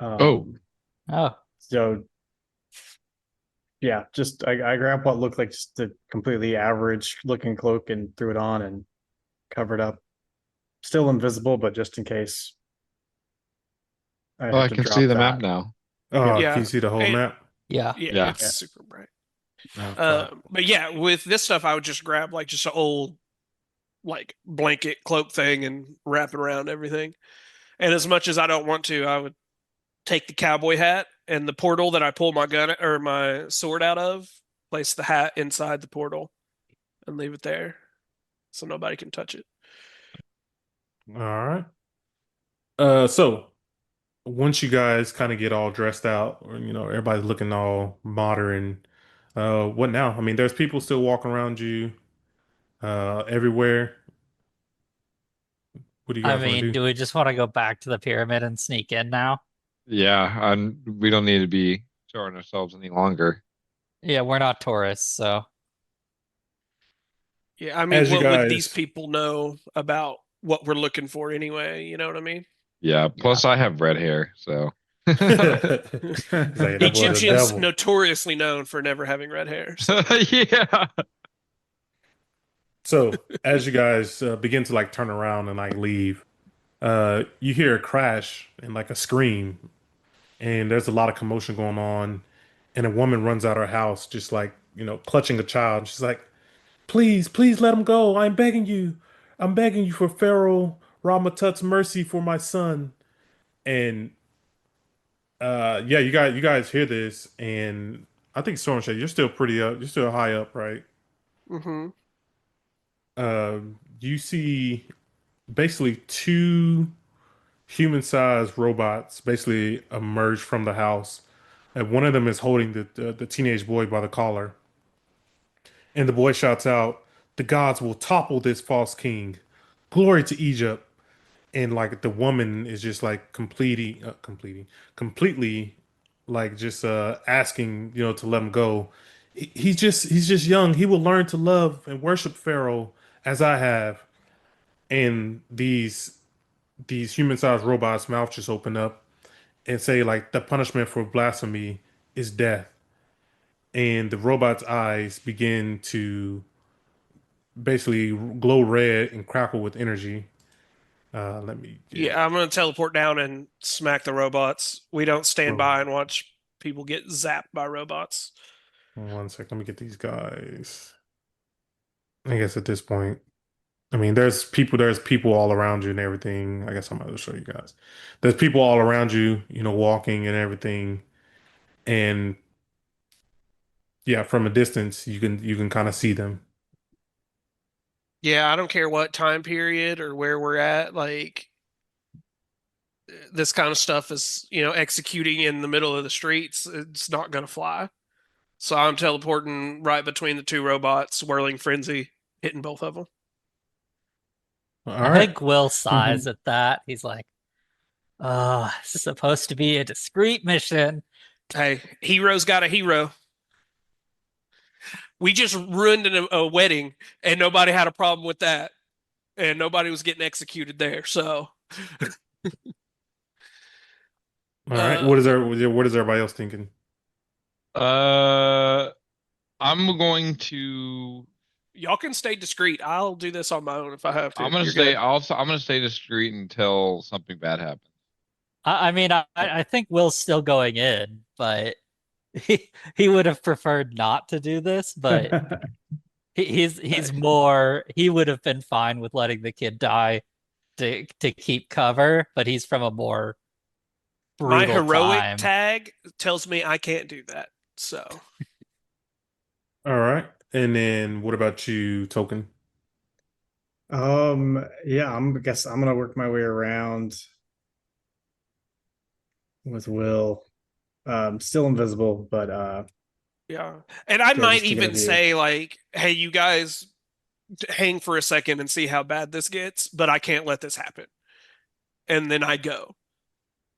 Oh. Oh, So yeah, just I grabbed what looked like just a completely average looking cloak and threw it on and covered up. Still invisible, but just in case I Oh, have I to can see drop the map that. now. Oh, Yep. can Yeah, you see the whole map? yeah. yeah, Yeah. it's Yeah. super bright. Oh, fuck. But yeah, with this stuff, I would just grab like just an old like blanket cloak thing and wrap it around everything. And as much as I don't want to, I would take the cowboy hat and the portal that I pull my gun or my sword out of, place the hat inside the portal and leave it there so nobody can touch it. All right. So once you guys kind of get all dressed out, or everybody's looking all modern, what now? I mean, there's people still walking around you, everywhere. What do you I guys want mean, to do? do we just want to go back to the pyramid and sneak in now? Yeah, and we don't need to be showing ourselves any longer. Yeah, we're not tourists, so Yeah, I mean, As you what would these guys, people know about what we're looking for anyway? You know what I mean? Yeah, Yeah. plus I have red hair, so it's like that boy the Egyptians devil. notoriously known for never having red hair. So. yeah. So as you guys begin to like turn around and like leave, you hear a crash and like a scream, and there's a lot of commotion going on, and a woman runs out of her house just like clutching a child. She's like, "Please, please let him go. I'm begging you for Pharaoh Ra Ma Tut's mercy for my son." And yeah, you guys hear this, and I think Storm Shade, you're still pretty up. You're still high up, right? Mm-hmm. You see basically two human-sized robots basically emerge from the house, and one of them is holding the teenage boy by the collar, and the boy shouts out, "The gods will topple this false king. Glory to Egypt." And like the woman is just like completely like just asking to let him go. He's just young. He will learn to love and worship Pharaoh as I have. And these human-sized robots' mouths just open up and say like the punishment for blasphemy is death. And the robot's eyes begin to basically glow red and crackle with energy. Let me get Yeah, I'm gonna teleport down and smack the robots. We don't stand well, by and watch people get zapped by robots. 1 sec. Let me get these guys. I guess at this point, I mean, there's people all around you and everything. I guess I'm going to show you guys. There's people all around you, walking and everything. And yeah, from a distance, you can kind of see them. Yeah, I don't care what time period or where we're at. Like this kind of stuff is, executing in the middle of the streets. It's not gonna fly. So I'm teleporting right between the two robots, whirling frenzy, hitting both of them. All I right. think Will sighs at that. He's like, "Oh, it's supposed to be a discreet mission." Hey, hero's got a hero. We just ruined a wedding, and nobody had a problem with that, and nobody was getting executed there. So, All right. uh, What is everybody else thinking? Uh, I'm going to. y'all can stay discreet. I'll do this on my own if I have to. I'm gonna You're stay. good. Also, I'm gonna stay discreet until something bad happens. I mean, I think Will's still going in, but he would have preferred not to do this. But he's more. He would have been fine with letting the kid die to keep cover, but he's from a more My brutal heroic time. tag tells me I can't do that. So, All right. And then what about you, Token? Yeah, I guess I'm gonna work my way around with Will. Still invisible, but yeah. And I yeah, might just to get a even view. say, like, hey, you guys hang for a second and see how bad this gets, but I can't let this happen. And then I go.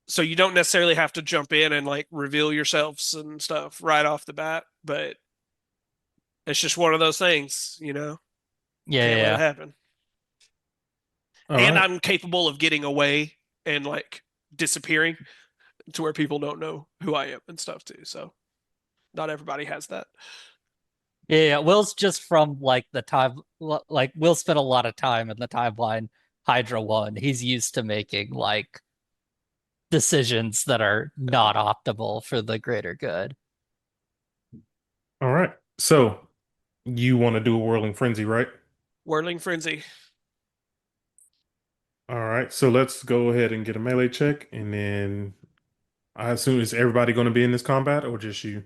So you don't necessarily have to jump in and like reveal yourselves and stuff right off the bat, but it's just one of those things, Yeah, yeah, Can't let it yeah. happen. All And right. I'm capable of getting away and like disappearing to where people don't know who I am and stuff too. So not everybody has that. Yeah, yeah. Will's just from like the time, like Will spent a lot of time in the timeline Hydra one. He's used to making like decisions that are not optimal for the greater good. All right. So you want to do a whirling frenzy, right? Whirling Frenzy. All right. So let's go ahead and get a melee check, and then I assume is everybody going to be in this combat or just you?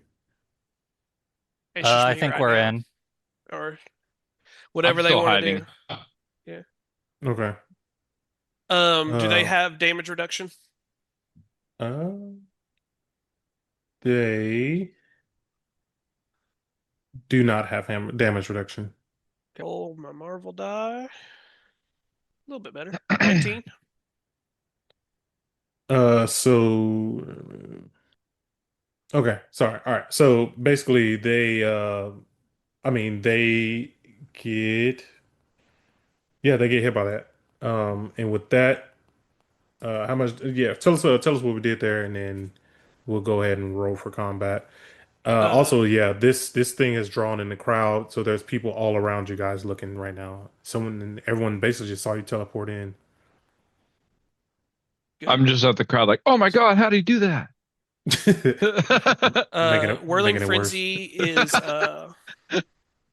It's just I me think right we're now. in. Or I'm whatever they still want to hiding. do. Yeah. Okay. Do they Uh, have damage reduction? uh, they do not have damage reduction. Oh, my Marvel die. A little bit better. 19. So okay, sorry. All right. So basically I mean get they get hit by that. And with that, how much tell us what we did there and then we'll go ahead and roll for combat. Uh, Also, yeah, this thing is drawn in the crowd, so there's people all around you guys looking right now. Everyone basically just saw you teleport in. good. I'm just at the crowd, like, oh my god, how do you do that? Whirling Making it worse. Frenzy is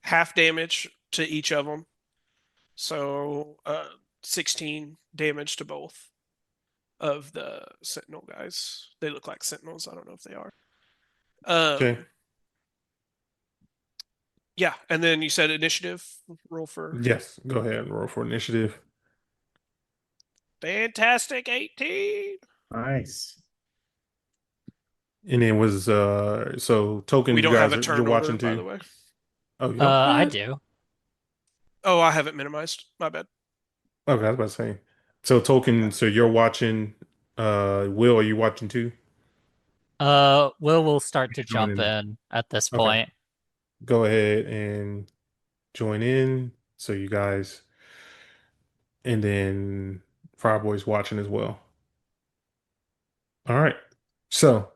half damage to each of them. So 16 damage to both of the Sentinel guys. They look like Sentinels. I don't know if they are. Okay. Yeah, and then you said initiative. Roll for Yes, go ahead and roll for initiative. fantastic 18. Nice. And then was so Token, We you don't have guys a you're turn order, watching by too. the way. Oh, you don't? I What? do. Oh, I have it minimized. My bad. Okay, I was about to say. So Token, so you're watching Will, are you watching too? Will start to Join jump in. in at this Okay. point. Go ahead and join in. So you guys and then Fireboy's watching as well. All right. So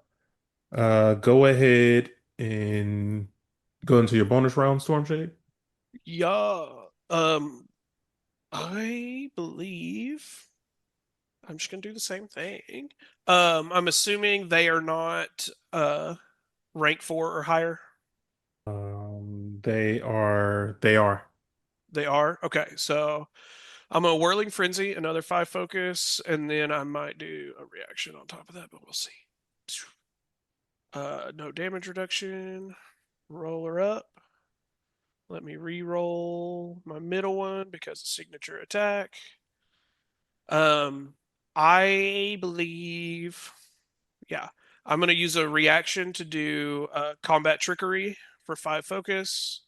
go ahead and go into your bonus round, Storm Shade. Yeah. I believe I'm just gonna do the same thing. I'm assuming they are not rank 4 or higher. They are. They are. They are? Okay, so I'm a Whirling Frenzy, another 5 focus, and then I might do a reaction on top of that, but we'll see. No damage reduction. Roller up. Let me re-roll my middle one because of signature attack. I believe, yeah, I'm gonna use a reaction to do combat trickery for 5 focus.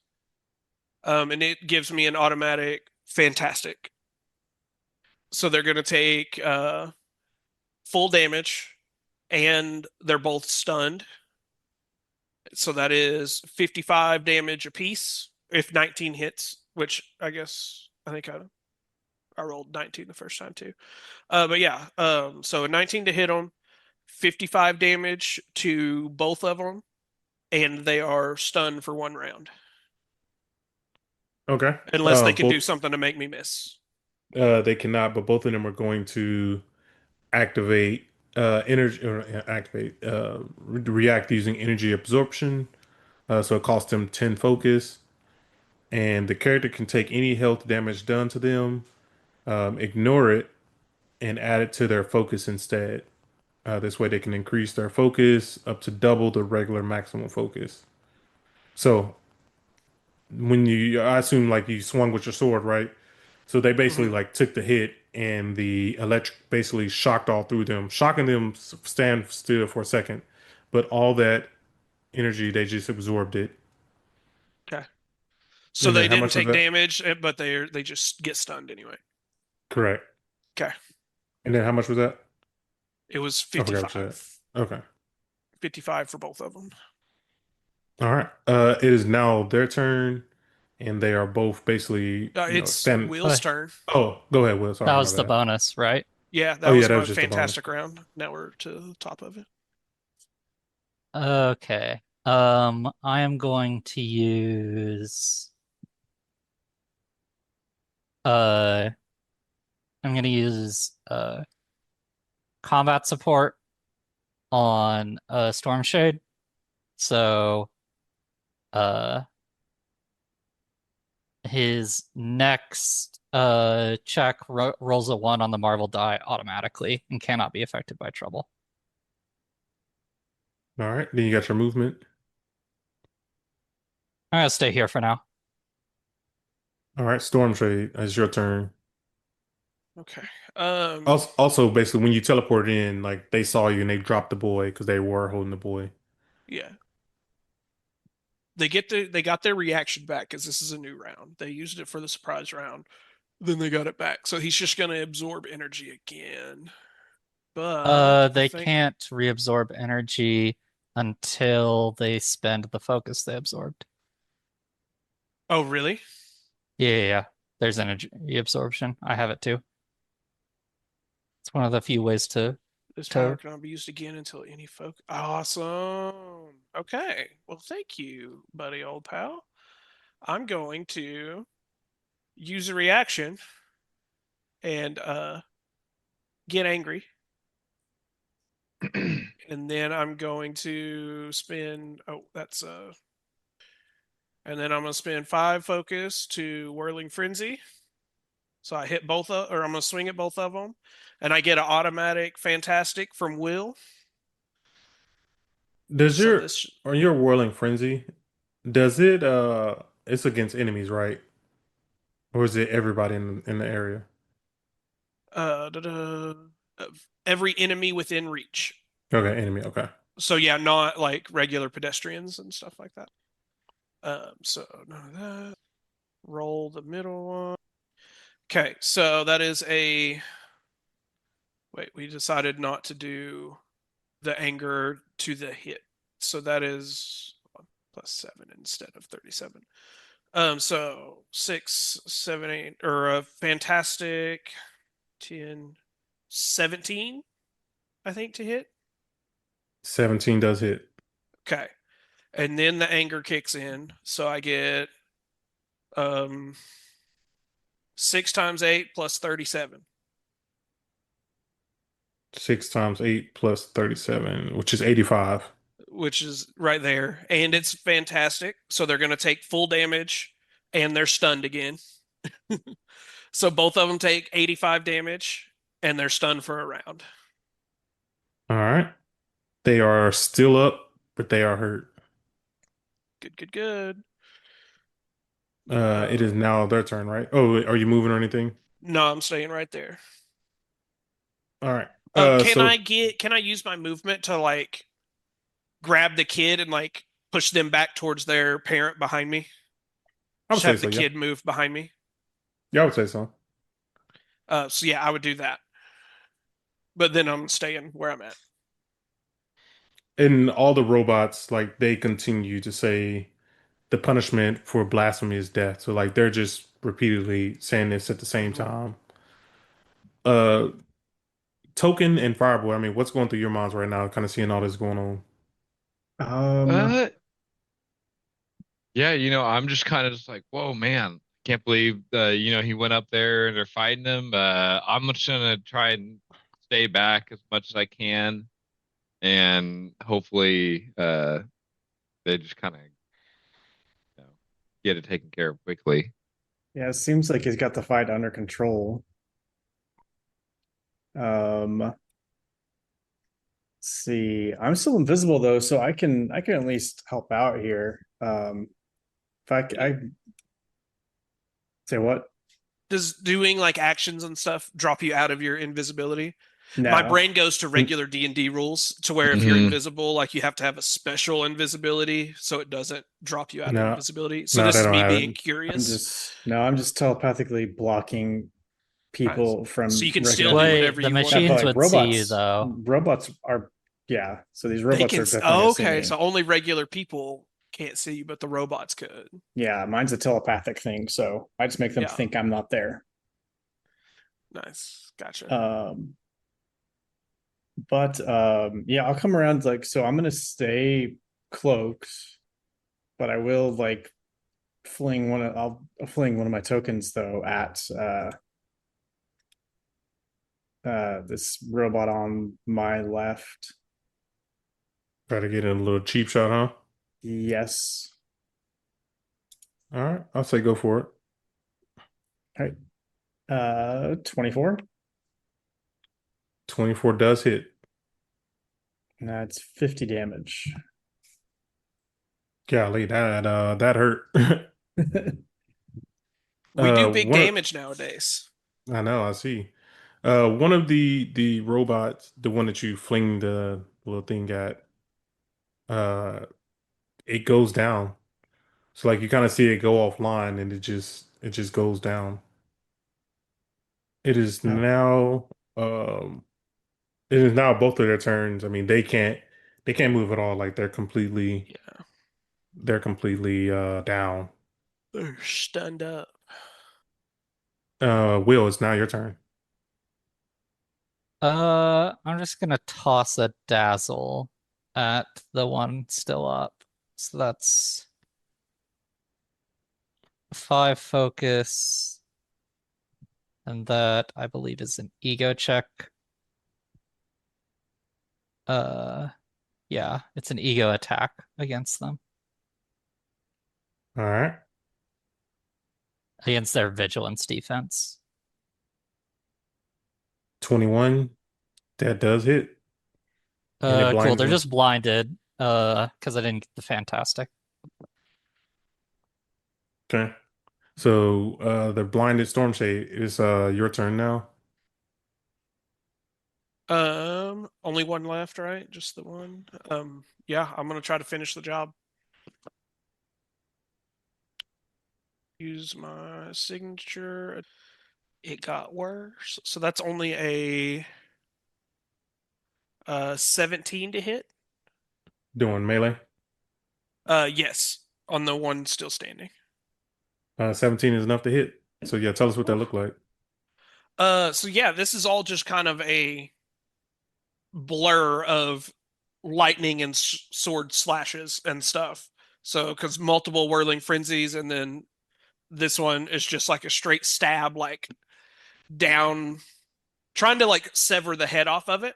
And it gives me an automatic fantastic. So they're gonna take full damage, and they're both stunned. So that is 55 damage apiece if 19 hits, which I think I rolled 19 the first time too. But yeah, so 19 to hit them, 55 damage to both of them, and they are stunned for 1 round. Okay. Unless they can do Both. something to make me miss. They cannot, but both of them are going to activate energy or activate react using energy absorption. So it costs them 10 focus, and the character can take any health damage done to them, ignore it, and add it to their focus instead. This way, they can increase their focus up to double the regular maximum focus. So I assume like you swung with your sword, right? So they basically Mhm. like took the hit, and the electric basically shocked all through them, shocking them stand still for a second. But all that energy, they just absorbed it. Okay. So And then they how didn't much was take that? damage, but they just get stunned anyway. Correct. Okay. And then how much was that? It was I forgot what you said. 55. Okay. 55 for both of them. All right. It is now their turn, and they are both basically, It's stand. Will's But turn. Oh, go ahead, Will. that Sorry, my was the bad. bonus, right? Yeah, Oh that yeah, was that my was just a bonus. fantastic round. Now we're to the top of it. Okay. I am going to use uh I'm gonna use combat support on Storm Shade. So uh his next check rolls a 1 on the Marvel die automatically and cannot be affected by trouble. All right. Then you got your movement. I'm gonna stay here for now. All right. Storm Trade, it's your turn. Okay. Also, basically, when you teleported in, like they saw you and they dropped the boy because they were holding the boy. Yeah. They got their reaction back because this is a new round. They used it for the surprise round. Then they got it back. So he's just gonna absorb energy again. But I They think can't reabsorb energy until they spend the focus they absorbed. Oh really? Yeah. There's energy absorption. I have it too. It's one of the few ways This power to cannot be used again until any focus. Awesome. Okay. Well, thank you, buddy, old pal. I'm going to use a reaction and get angry. And then I'm going to spend and then I'm gonna spend 5 focus to Whirling Frenzy. So I hit or I'm gonna swing at both of them. And I get an automatic fantastic from Will. Does So your this or your Whirling Frenzy, does it it's against enemies, right? Or is it everybody in the area? da, da, every enemy within reach. Okay, enemy, okay. So yeah, not like regular pedestrians and stuff like that. So none of that. Roll the middle one. Okay, so that is a. Wait, we decided not to do the anger to the hit. So that is +7 instead of 37. So 6, 7, 8, or a fantastic 10, 17, I think, to hit. 17 does hit. Okay. And then the anger kicks in. So I get 6 times 8 plus 37. 6 times 8 plus 37, which is 85. Which is right there. And it's fantastic. So they're going to take full damage and they're stunned again. So both of them take 85 damage and they're stunned for a round. All right. They are still up, but they are hurt. Good. It is now their turn, right? Oh, are you moving or anything? No, I'm staying right there. All right. Can So I use my movement to like grab the kid and like push them back towards their parent behind me? I would Just say have so, the yeah. kid move behind me. Yeah, I would say so. So yeah, I would do that. But then I'm staying where I'm at. And all the robots, like, they continue to say the punishment for blasphemy is death. So, like, they're just repeatedly saying this at the same time. Uh, Token and Fireboy, I mean, what's going through your minds right now, kind of seeing all this going on? Uh, yeah, I'm just kind of just like, whoa, man, can't believe, he went up there and they're fighting him. I'm just gonna try and stay back as much as I can, and hopefully, they just kind of, get it taken care of quickly. Yeah, it seems like he's got the fight under control. Let's see. I'm still invisible though, so I can at least help out here. If I say what? Does doing like actions and stuff drop you out of your invisibility? No. My brain goes to regular D&D rules to where if you're invisible, like you have to have a special invisibility so it doesn't drop you out of No. invisibility. So No, this they is don't me have being it. curious. I'm just telepathically blocking people from So you can regular- still do Wait, whatever the you want. Yeah, but, machines like, would see you though. Robots are, yeah. So these They robots can. are definitely gonna see Okay, me. so only regular people can't see you, but the robots could. Yeah, mine's a telepathic thing, so I just make them Yeah. think I'm not there. Nice, gotcha. Yeah, I'll come around, like, so I'm gonna stay cloaked, but I will like I'll fling one of my tokens though at this robot on my left. Try to get in a little cheap shot, huh? Yes. All right. I'll say go for it. All right. 24. 24 does hit. That's 50 damage. Golly, that hurt. We do big one of- damage nowadays. I know, I see. One of the robots, the one that you fling the little thing at, it goes down. So like you kind of see it go offline, and it just goes down. It is Oh. now it is now both of their turns. I mean, they can't move at all. Like Yeah, they're completely down. they're stunned up. Will, it's now your turn. I'm just gonna toss a dazzle at the one still up. So that's 5 focus. And that I believe is an ego check. Yeah, it's an ego attack against them. All right. Against their vigilance defense. 21. That does hit. And it Cool. blinds They're them. just blinded. Because I didn't get the fantastic. Okay. So the blinded storm shade is your turn now. Only one left, right? Just the one. Yeah, I'm gonna try to finish the job. Use my signature. It got worse. So that's only a 17 to hit. Doing melee. Yes, on the one still standing. 17 is enough to hit. So yeah, tell us what that looked like. So yeah, this is all just kind of a blur of lightning and sword slashes and stuff. So because multiple whirling frenzies and then this one is just like a straight stab, like down, trying to like sever the head off of it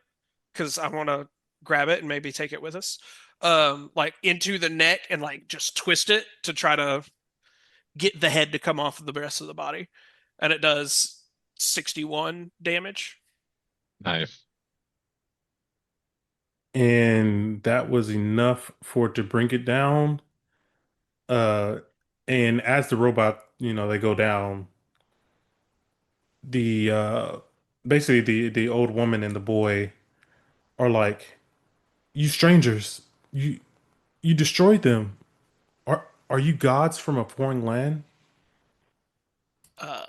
because I want to grab it and maybe take it with us. Like into the neck and like just twist it to try to get the head to come off of the rest of the body. And it does 61 damage. Nice. And that was enough for it to bring it down. Uh, and as the robot, they go down, the basically the old woman and the boy are like, "You strangers, you destroyed them. Are you gods from a foreign land?" Uh,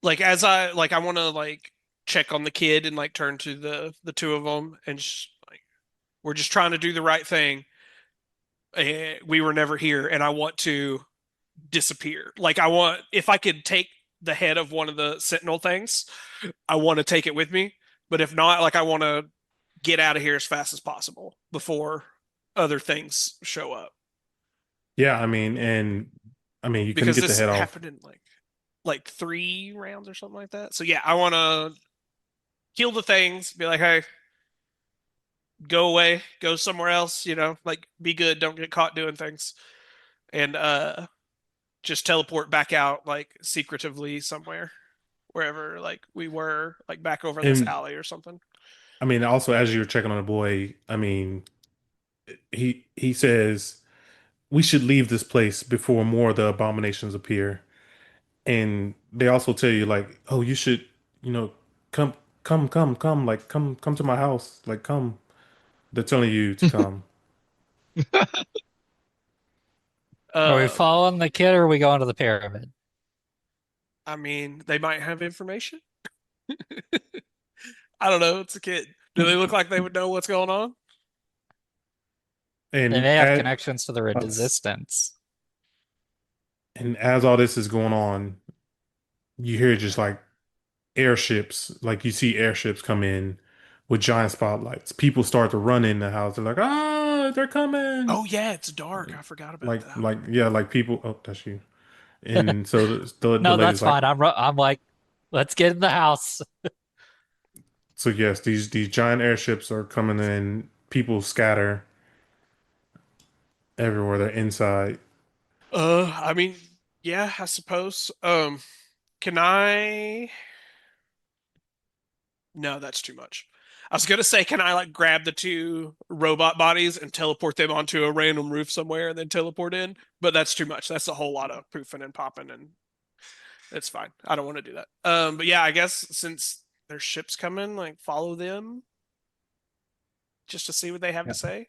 like as I want to like check on the kid and like turn to the two of them and just, like, we're just trying to do the right thing. We were never here, and I want to disappear. Like I want, if I could take the head of one of the sentinel things, I want to take it with me. But if not, like I want to get out of here as fast as possible before other things show up. Yeah, I mean, you couldn't Because get the this head off. happened in like 3 rounds or something like that. So yeah, I want to kill the things, be like, hey, go away, go somewhere else, like be good, don't get caught doing things. And just teleport back out like secretively somewhere, wherever like we were, like back over in this And alley or something. I mean, also as you're checking on the boy, I mean, he says we should leave this place before more of the abominations appear. And they also tell you like, oh, you should, you know, come, come, like come to my house, like come. They're telling you to come. Are we Um, following the kid or are we going to the pyramid? I mean, they might have information. I don't know. It's a kid. Do they look like they would know what's going on? They And may have as, connections to the resistance. and as all this is going on, you hear just like airships, like you see airships come in with giant spotlights. People start to run in the house. They're like, ah, they're coming. Oh yeah, it's dark. I forgot about that. Yeah, like people. Oh, that's you. And so the No, lady's that's like, fine. I'm like, let's get in the house. so yes, these giant airships are coming in. People scatter everywhere. They're inside. I mean, yeah, I suppose. Can I? No, that's too much. I was gonna say, can I like grab the two robot bodies and teleport them onto a random roof somewhere and then teleport in? But that's too much. That's a whole lot of poofing and popping, and it's fine. I don't want to do that. But yeah, I guess since there's ships coming, like follow them just to see what they have Yeah. to say.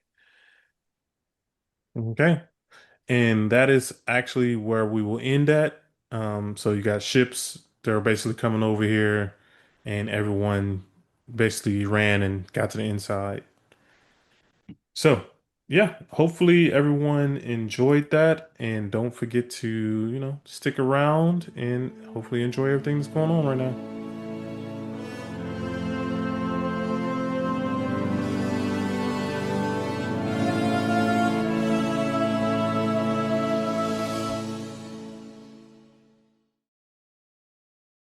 Okay. And that is actually where we will end at. So you got ships, they're basically coming over here, and everyone basically ran and got to the inside. So, yeah, hopefully everyone enjoyed that. And don't forget to, stick around and hopefully enjoy everything that's going on right now.